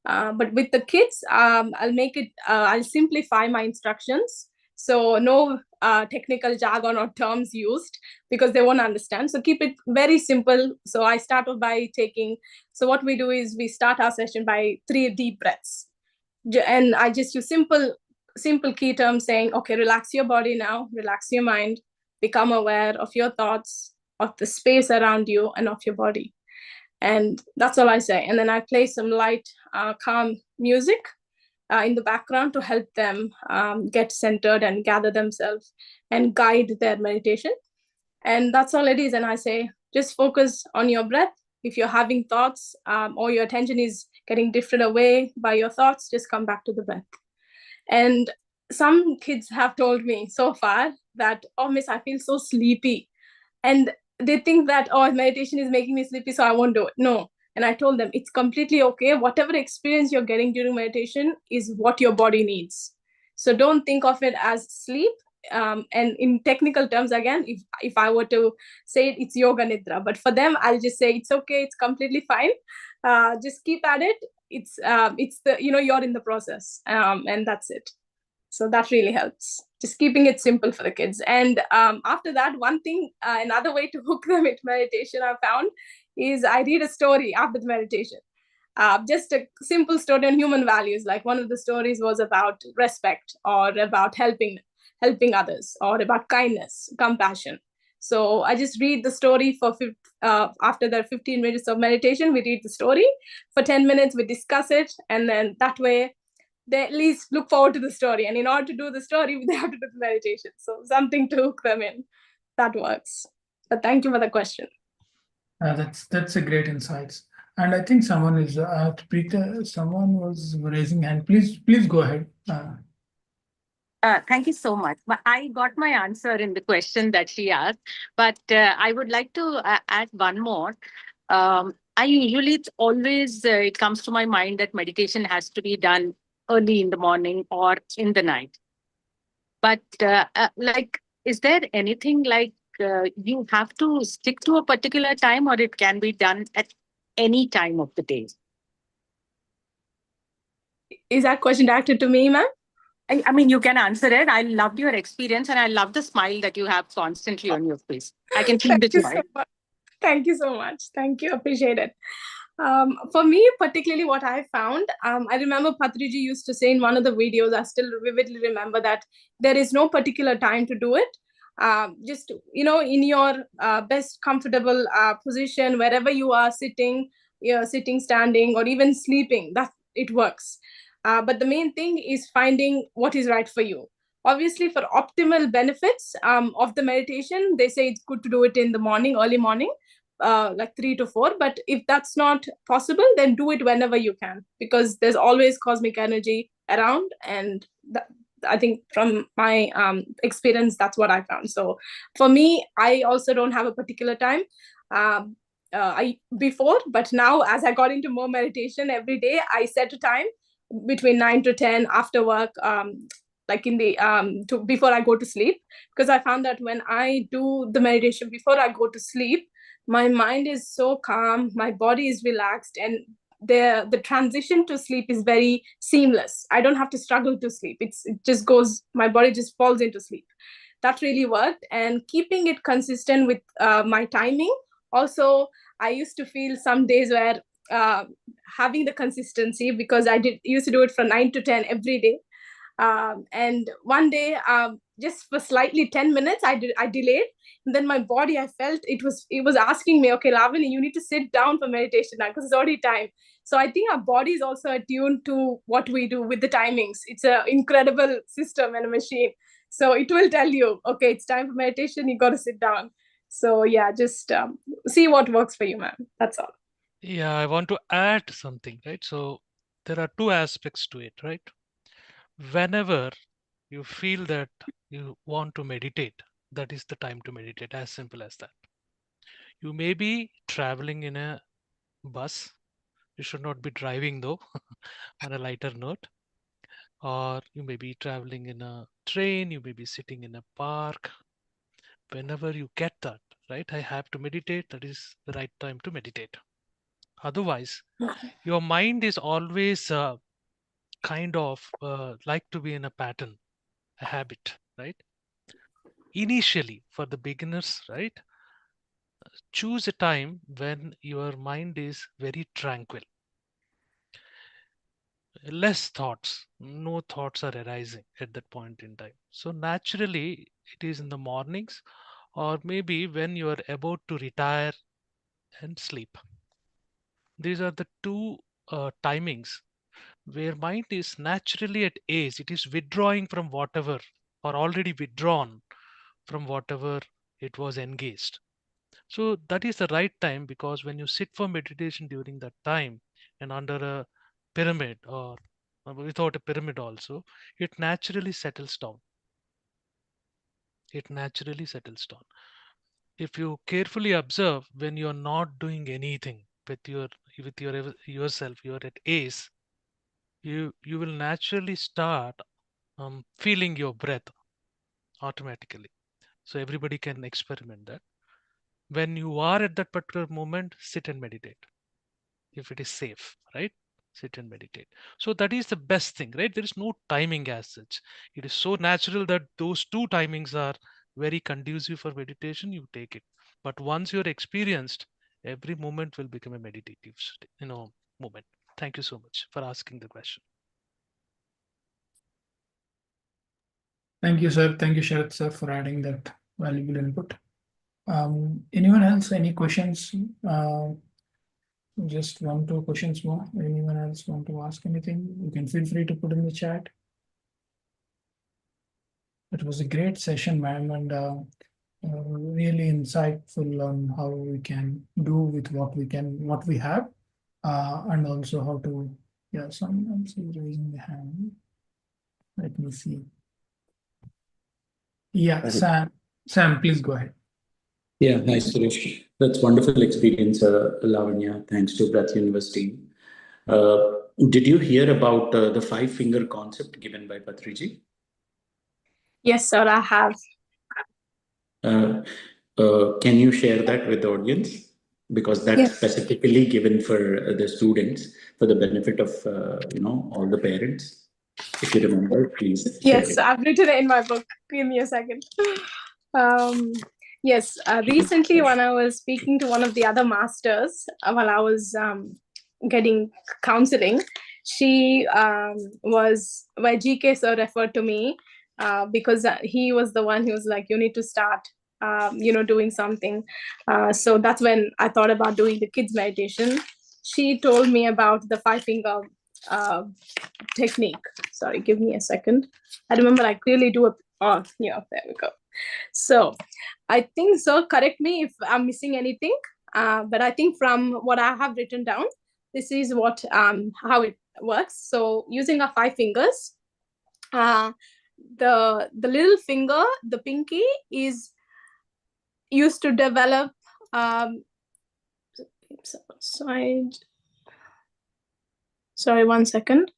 But with the kids, I'll simplify my instructions. So no technical jargon or terms used because they won't understand. So keep it very simple. So I start off by so what we do is we start our session by 3 deep breaths. And I just use simple key terms saying, okay, relax your body now, relax your mind, become aware of your thoughts, of the space around you and of your body. And that's all I say. And then I play some light, calm music in the background to help them get centered and gather themselves and guide their meditation. And that's all it is. And I say, just focus on your breath. If you're having thoughts or your attention is getting drifted away by your thoughts, just come back to the breath. And some kids have told me so far that, oh, miss, I feel so sleepy. And they think that, oh, meditation is making me sleepy, so I won't do it. No. And I told them it's completely okay. Whatever experience you're getting during meditation is what your body needs. So don't think of it as sleep. And in technical terms, again, if I were to say it, it's yoga nidra. But for them, I'll just say it's okay. It's completely fine. Just keep at it. It's the, you're in the process, and that's it. So that really helps. Just keeping it simple for the kids. And after that, one thing, another way to hook them into meditation I found is I read a story after the meditation. Just a simple story on human values. Like one of the stories was about respect or about helping others or about kindness, compassion. So I just read the story for after the 15 minutes of meditation, we read the story. For 10 minutes, we discuss it. And then that way, they at least look forward to the story. And in order to do the story, they have to do the meditation. So something to hook them in. That works. But thank you for the question. That's a great insights. And I think someone is Preeta, someone was raising hand. Please go ahead. Thank you so much. I got my answer in the question that she asked, but I would like to add one more. I usually, it's always, it comes to my mind that meditation has to be done early in the morning or in the night. But like, is there anything like you have to stick to a particular time or it can be done at any time of the day? Is that question directed to me, ma'am? I mean, you can answer it. I loved your experience and I love the smile that you have constantly on your face. I can feel the joy. Thank you so much. Thank you. Appreciate it. For me, particularly what I found, I remember Patriji used to say in one of the videos, I still vividly remember that there is no particular time to do it. Just, in your best comfortable position, wherever you are sitting, standing, or even sleeping, that it works. But the main thing is finding what is right for you. Obviously, for optimal benefits of the meditation, they say it's good to do it in the morning, early morning, like 3 to 4. But if that's not possible, then do it whenever you can, because there's always cosmic energy around. And I think from my experience, that's what I found. So for me, I also don't have a particular time. Before, but now as I got into more meditation every day, I set a time between 9 to 10 after work, like in the before I go to sleep, because I found that when I do the meditation before I go to sleep, my mind is so calm, my body is relaxed, and the transition to sleep is very seamless. I don't have to struggle to sleep. It just goes, my body just falls into sleep. That really worked. And keeping it consistent with my timing. Also, I used to feel some days where having the consistency, because I used to do it from 9 to 10 every day. And one day, just for slightly 10 minutes, I delayed. And then my body, I felt it was asking me, okay, Lavini, you need to sit down for meditation now because it's already time. So I think our body is also attuned to what we do with the timings. It's an incredible system and a machine. So it will tell you, okay, it's time for meditation. You got to sit down. So yeah, just see what works for you, ma'am. That's all. Yeah, I want to add something, right? So there are two aspects to it, right? Whenever you feel that you want to meditate, that is the time to meditate, as simple as that. You may be traveling in a bus. You should not be driving though, on a lighter note. Or you may be traveling in a train, you may be sitting in a park. Whenever you get that, right, I have to meditate, that is the right time to meditate. Otherwise, your mind is always kind of like to be in a pattern, a habit, right? Initially, for the beginners, right, choose a time when your mind is very tranquil, less thoughts, no thoughts are arising at that point in time. So naturally, it is in the mornings or maybe when you are about to retire and sleep. These are the two timings where mind is naturally at ease. It is withdrawing from whatever, or already withdrawn from whatever it was engaged. So that is the right time, because when you sit for meditation during that time and under a pyramid or without a pyramid also, it naturally settles down. It naturally settles down. If you carefully observe, when you're not doing anything with your yourself, you're at ease, you will naturally start feeling your breath automatically. So everybody can experiment that. When you are at that particular moment, sit and meditate. If it is safe, right? Sit and meditate. So that is the best thing, right? There is no timing as such. It is so natural that those two timings are very conducive for meditation. You take it. But once you're experienced, every moment will become a meditative, moment. Thank you so much for asking the question. Thank you, sir. Thank you, Sharat sir, for adding that valuable input. Anyone else? Any questions? Just one, two questions more. Anyone else want to ask anything? You can feel free to put in the chat. It was a great session, ma'am, and really insightful on how we can do with what we have, and also how to. Yeah, someone is raising the hand. Let me see. Yeah, Sam, please go ahead. Yeah, hi Suresh. That's wonderful experience, Lavanya. Thanks to Breath University. Did you hear about the five-finger concept given by Patriji? Yes, sir, I have. Can you share that with the audience? Because that's Yes. specifically given for the students, for the benefit of all the parents. If you remember, please share Yes, it. I've written it in my book. Give me a second. Yes, recently when I was speaking to one of the other masters while I was getting counseling, she was where GK sir referred to me because he was the one who was like, you need to start doing something. So that's when I thought about doing the kids meditation. She told me about the five-finger technique. Sorry, give me a second. I remember I clearly do it. Oh, yeah, there we go. So I think, so correct me if I'm missing anything, but I think from what I have written down, this is what how it works. So using our five fingers, the little finger, the pinky, is used to develop sorry, one second.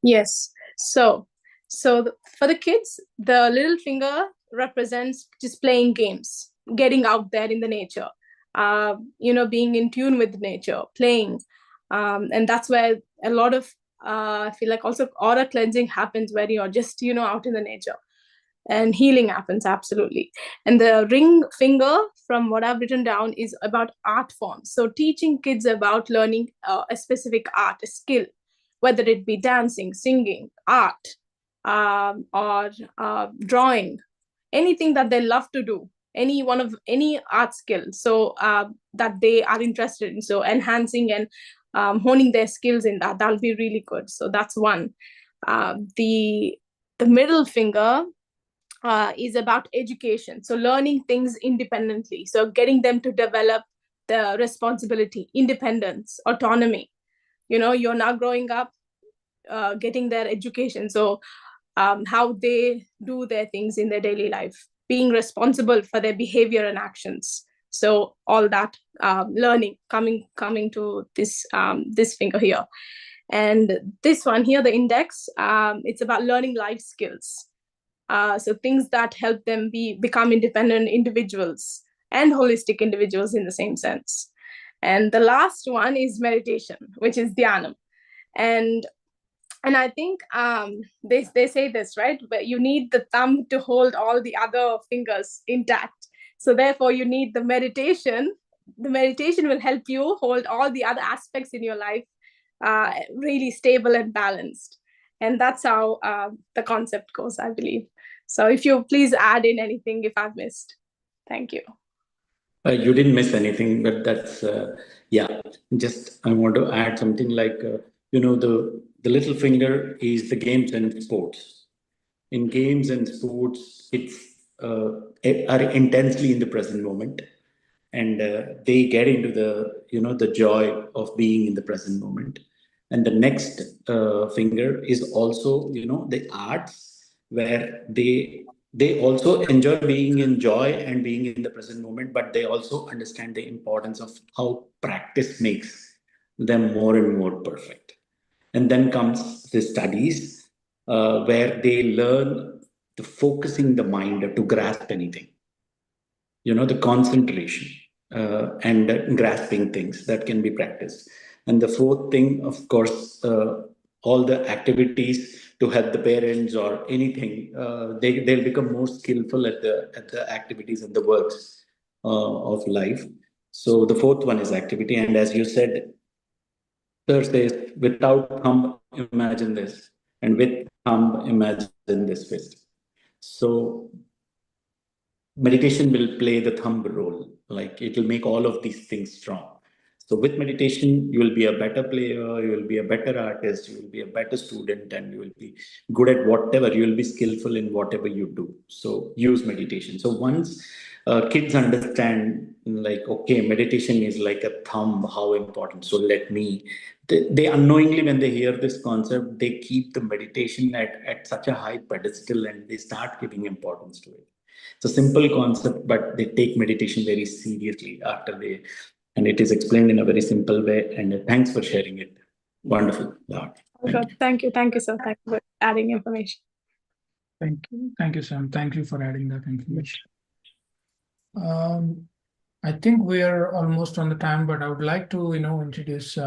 Yes. So for the kids, the little finger represents just playing games. getting out there in the nature, being in tune with nature, playing. And that's where a lot of, I feel like also aura cleansing happens, where you're just, out in the nature, and healing happens, absolutely. And the ring finger, from what I've written down, is about art forms. So teaching kids about learning a specific art, a skill, whether it be dancing, singing, art, or drawing, anything that they love to do, any art skill, so that they are interested in, so enhancing and honing their skills in that'll be really good. So that's one. The middle finger is about education, so learning things independently, so getting them to develop the responsibility, independence, autonomy. You're now growing up, getting their education, so how they do their things in their daily life, being responsible for their behavior and actions. So all that learning coming to this finger here. And this one here, the index, it's about learning life skills. So things that help them become independent individuals and holistic individuals in the same sense. And the last one is meditation, which is dhyanam. And I think they say this, right? But you need the thumb to hold all the other fingers intact. So therefore, you need the meditation. The meditation will help you hold all the other aspects in your life really stable and balanced. And that's how the concept goes, I believe. So if you please add in anything if I've missed. Thank you. You didn't miss anything, but that's yeah. Just I want to add something like the little finger is the games and sports. In games and sports, it's are intensely in the present moment, and they get into the joy of being in the present moment. And the next finger is also the arts, where they also enjoy being in joy and being in the present moment, but they also understand the importance of how practice makes them more and more perfect. And then comes the studies, where they learn the focusing the mind to grasp anything, the concentration, and grasping things that can be practiced. And the fourth thing, of course, all the activities to help the parents or anything, they'll become more skillful at the activities and the works of life. So the fourth one is activity. And as you said, Sir says, without thumb, imagine this, and with thumb, imagine this fist. So meditation will play the thumb role, like it will make all of these things strong. So with meditation, you will be a better player, you will be a better artist, you will be a better student, and you will be good at whatever, you will be skillful in whatever you do. So use meditation. So once kids understand, like, okay, meditation is like a thumb, how important. So they unknowingly, when they hear this concept, they keep the meditation at such a high pedestal, and they start giving importance to it. It's a simple concept, but they take meditation very seriously and it is explained in a very simple way. And thanks for sharing it. Wonderful. Thank you, sir. Thank you for adding information. Thank you, Sam. Thank you for adding that information. I think we are almost on the time, but I would like to, introduce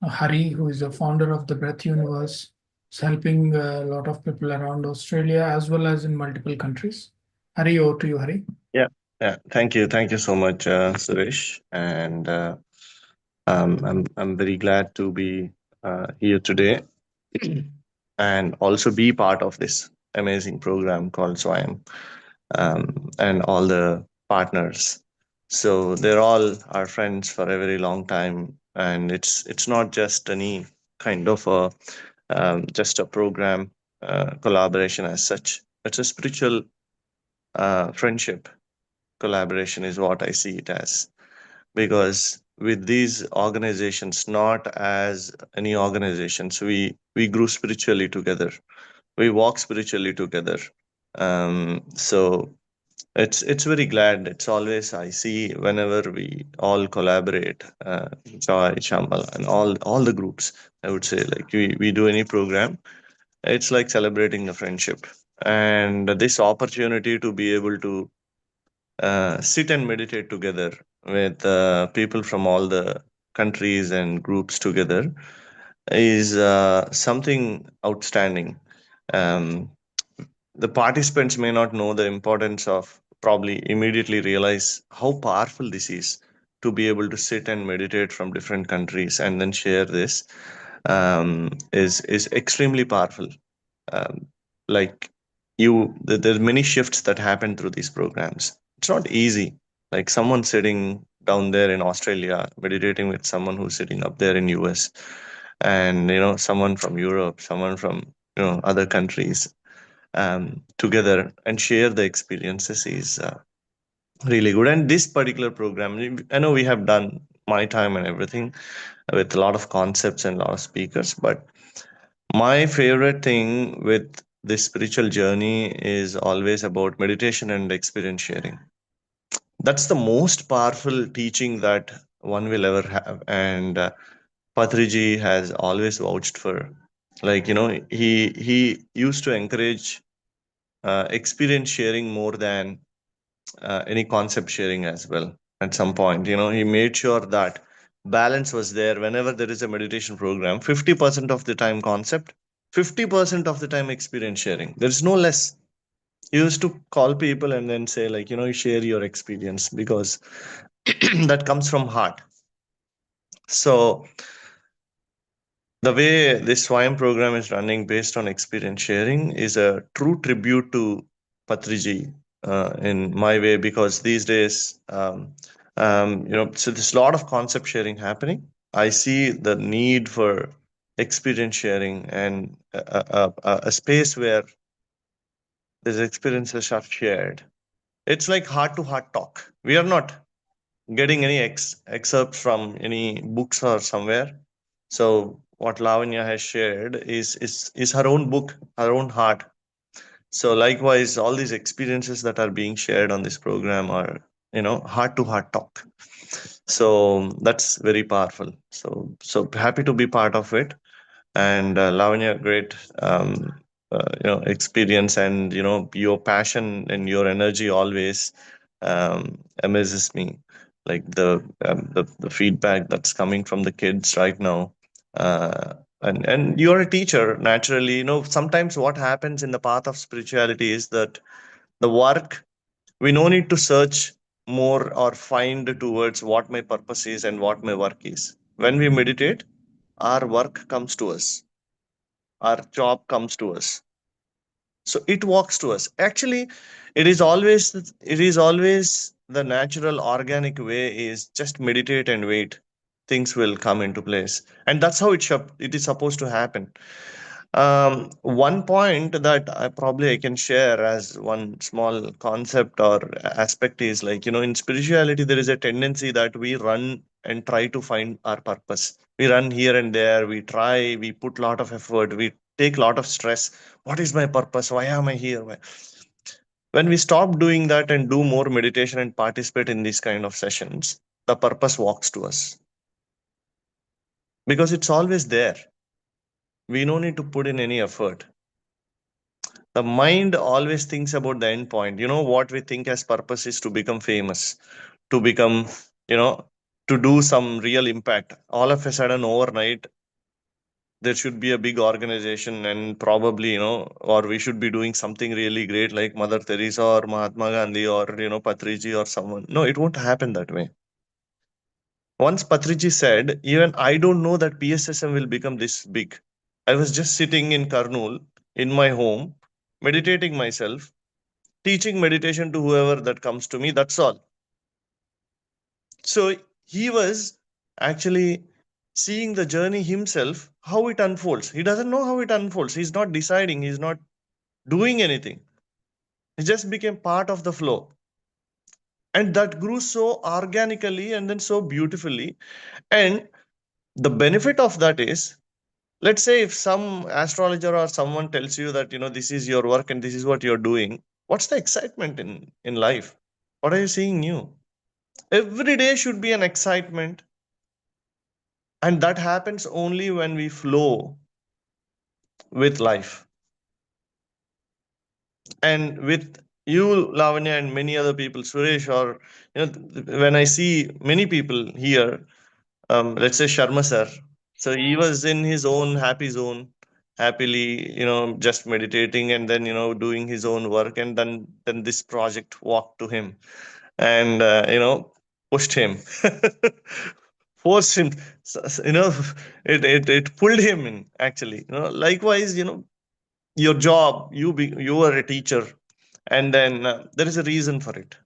Hari, who is the founder of the Breath Universe. Is helping a lot of people around Australia as well as in multiple countries. Hari, over to you, Hari. Yeah. Thank you so much, Suresh. And I'm very glad to be here today and also be part of this amazing program called Swayam, and all the partners. So they're all our friends for a very long time, and it's not just any kind of just a program collaboration as such. It's a spiritual friendship collaboration is what I see it as. Because with these organizations, not as any organizations, we grew spiritually together. We walk spiritually together. So it's very glad. It's always I see whenever we all collaborate, Joy, Shamal, and all the groups. I would say like we do any program, it's like celebrating the friendship and this opportunity to be able to sit and meditate together with people from all the countries and groups together is something outstanding. Um, the participants may not know the importance of, probably immediately realize how powerful this is, to be able to sit and meditate from different countries and then share this, is extremely powerful. um, like there's many shifts that happen through these programs. It's not easy, like someone sitting down there in Australia meditating with someone who's sitting up there in US, and someone from Europe, someone from other countries, together and share the experiences is really good. And this particular program, I know we have done my time and everything with a lot of concepts and a lot of speakers, but my favorite thing with this spiritual journey is always about meditation and experience sharing. That's the most powerful teaching that one will ever have. And Patriji has always vouched for. Like, he used to encourage experience sharing more than any concept sharing as well. At some point, he made sure that balance was there. Whenever there is a meditation program, 50% of the time concept, 50% of the time experience sharing. There's no less. He used to call people and then say, like, you share your experience, because that comes from heart. So the way this Swayam program is running based on experience sharing is a true tribute to Patriji, in my way, because these days, so there's a lot of concept sharing happening. I see the need for experience sharing, and a space where these experiences are shared. It's like heart to heart talk. We are not getting any excerpts from any books or somewhere. So what Lavanya has shared is her own book, her own heart. So likewise, all these experiences that are being shared on this program are, heart to heart talk. So that's very powerful. So happy to be part of it. And Lavanya, great experience, and your passion and your energy always amazes me. Like the feedback that's coming from the kids right now, and you're a teacher naturally. Sometimes what happens in the path of spirituality is that the work, we no need to search more or find towards what my purpose is and what my work is. When we meditate, our work comes to us, our job comes to us, so it walks to us. Actually, it is always the natural organic way is just meditate and wait, things will come into place, and that's how it is supposed to happen. One point that I can share as one small concept or aspect is, like, in spirituality, there is a tendency that we run and try to find our purpose. We run here and there, we try, we put a lot of effort, we take a lot of stress. What is my purpose? Why am I here? When we stop doing that and do more meditation and participate in these kind of sessions, the purpose walks to us, because it's always there. We don't need to put in any effort. The mind always thinks about the end point. What we think as purpose is to become famous, to become, you know to do some real impact. All of a sudden, overnight, there should be a big organization, and probably, or we should be doing something really great, like Mother Teresa or Mahatma Gandhi, or Patriji or someone. No, it won't happen that way. Once Patriji said, even I don't know that PSSM will become this big. I was just sitting in Karnool, in my home, meditating myself, teaching meditation to whoever that comes to me. That's all. So he was actually seeing the journey himself, how it unfolds. He doesn't know how it unfolds. He's not deciding, he's not doing anything. He just became part of the flow. And that grew so organically and then so beautifully. And the benefit of that is, let's say if some astrologer or someone tells you that, this is your work and this is what you're doing, what's the excitement in life? What are you seeing new? Every day should be an excitement, and that happens only when we flow with life and with You, Lavanya, and many other people, Suresh, or when I see many people here, let's say Sharma sir. So he was in his own happy zone, happily, just meditating and then, doing his own work. And then this project walked to him and, pushed him, forced him, it pulled him in actually. Likewise, your job, you are a teacher, and then there is a reason for it,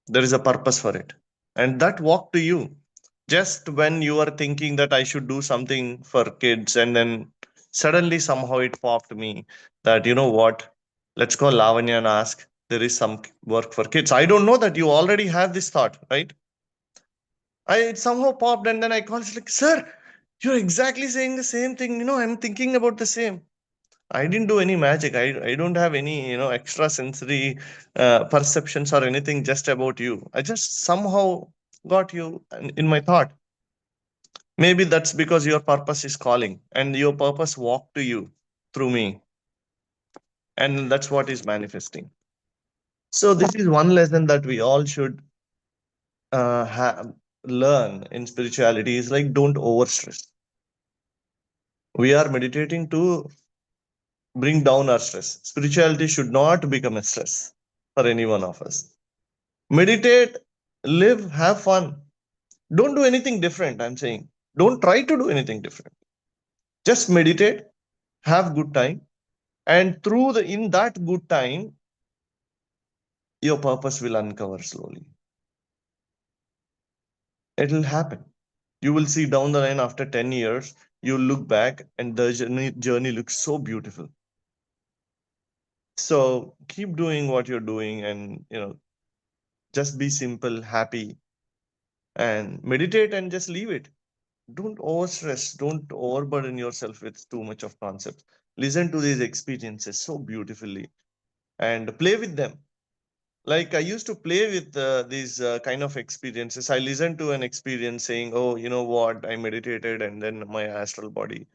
there is a purpose for it, and that walk to you just when you are thinking that I should do something for kids, and then suddenly somehow it popped me that, what, let's call Lavanya and ask, there is some work for kids. I don't know that you already have this thought, right? It somehow popped, and then I called, like, sir, you're exactly saying the same thing, I'm thinking about the same. I didn't do any magic. I don't have any, extra sensory perceptions or anything just about you. I just somehow got you in my thought. Maybe that's because your purpose is calling and your purpose walked to you through me. And that's what is manifesting. So this is one lesson that we all should learn in spirituality is like, don't overstress. We are meditating to bring down our stress. Spirituality should not become a stress for any one of us. Meditate, live, have fun. Don't do anything different, I'm saying. Don't try to do anything different. Just meditate, have good time, and through the in that good time, your purpose will uncover slowly. It will happen. You will see down the line after 10 years, you'll look back and the journey looks so beautiful. So keep doing what you're doing, and just be simple, happy, and meditate and just leave it. Don't overstress, don't overburden yourself with too much of concepts. Listen to these experiences so beautifully and play with them. Like I used to play with these kind of experiences. I listened to an experience saying, oh, you know what, I meditated and then my astral body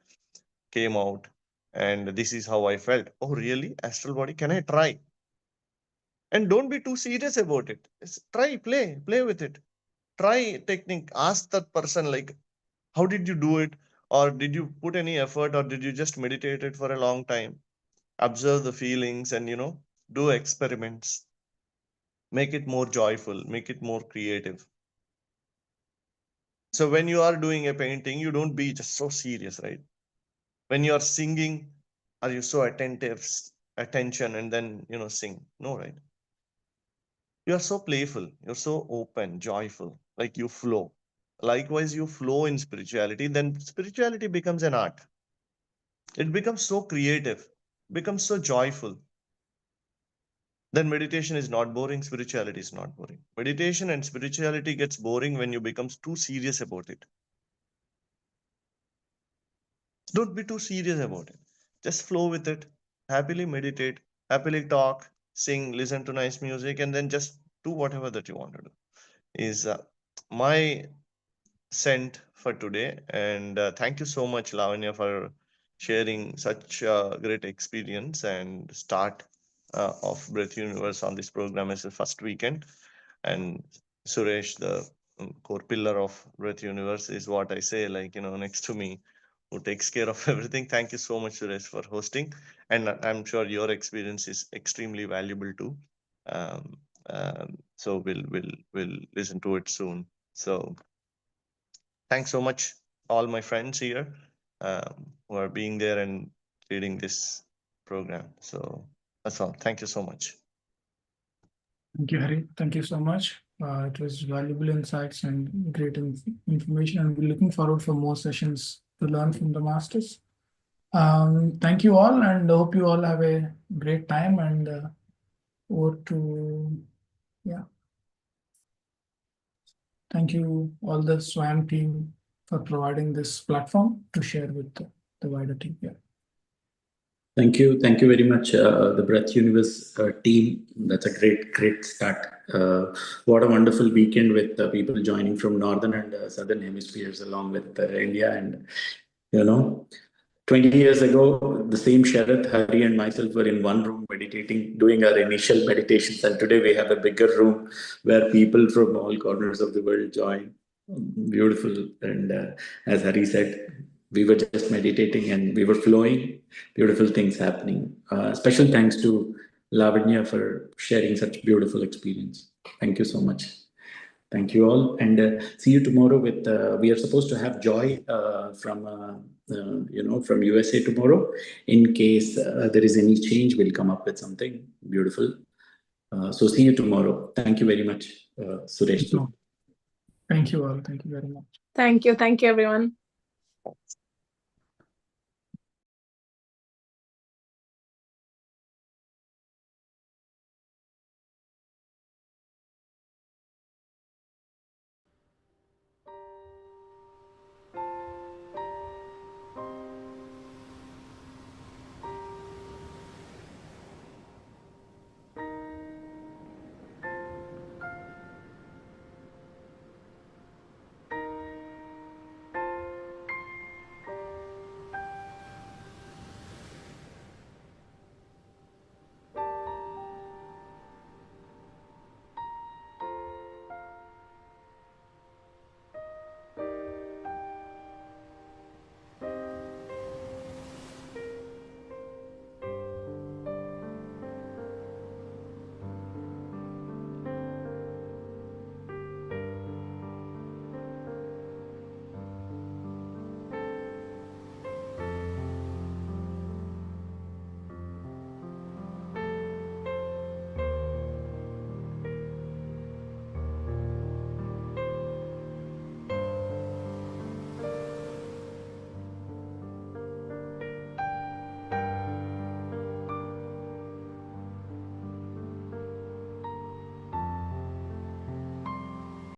came out and this is how I felt. Oh, really? Astral body? Can I try? And don't be too serious about it. Try, play with it. Try technique. Ask that person, like, how did you do it? Or did you put any effort, or did you just meditate it for a long time? Observe the feelings and, do experiments. Make it more joyful, make it more creative. So when you are doing a painting, you don't be just so serious, right? When you are singing, are you so attention, and then, sing? No, right? You are so playful, you're so open, joyful, like you flow. Likewise, you flow in spirituality, then spirituality becomes an art. It becomes so creative, becomes so joyful. Then meditation is not boring, spirituality is not boring. Meditation and spirituality gets boring when you becomes too serious about it. Don't be too serious about it. Just flow with it. Happily meditate, happily talk, sing, listen to nice music, and then just do whatever that you want to do. Is my sent for today. And thank you so much, Lavanya, for sharing such a great experience and start of Breath Universe on this program as the first weekend. And Suresh, the core pillar of Breath Universe, is what I say, like, next to me, who takes care of everything. Thank you so much, Suresh, for hosting. And I'm sure your experience is extremely valuable too. Um, so we'll listen to it soon. So thanks so much, all my friends here who are being there and leading this program. So that's all. Thank you so much. Thank you, Hari. Thank you so much. It was valuable insights and great information, and we're looking forward for more sessions to learn from the masters. Thank you all, and hope you all have a great time. And over to, yeah. Thank you all the Swayam team for providing this platform to share with the wider team. Yeah. Thank you very much, the Breath Universe team. That's a great start. What a wonderful weekend with people joining from northern and southern hemispheres, along with India, and 20 years ago, the same Sharath, Hari, and myself were in one room meditating, doing our initial meditations. And today we have a bigger room where people from all corners of the world join. Beautiful. And as Hari said, we were just meditating and we were flowing. Beautiful things happening. Special thanks to Lavanya for sharing such beautiful experience. Thank you so much. Thank you all, and see you tomorrow. With we are supposed to have Joy from USA tomorrow. In case there is any change, we'll come up with something beautiful. So see you tomorrow. Thank you very much, Suresh. Thank you all. Thank you very much. Thank you. Thank you, everyone.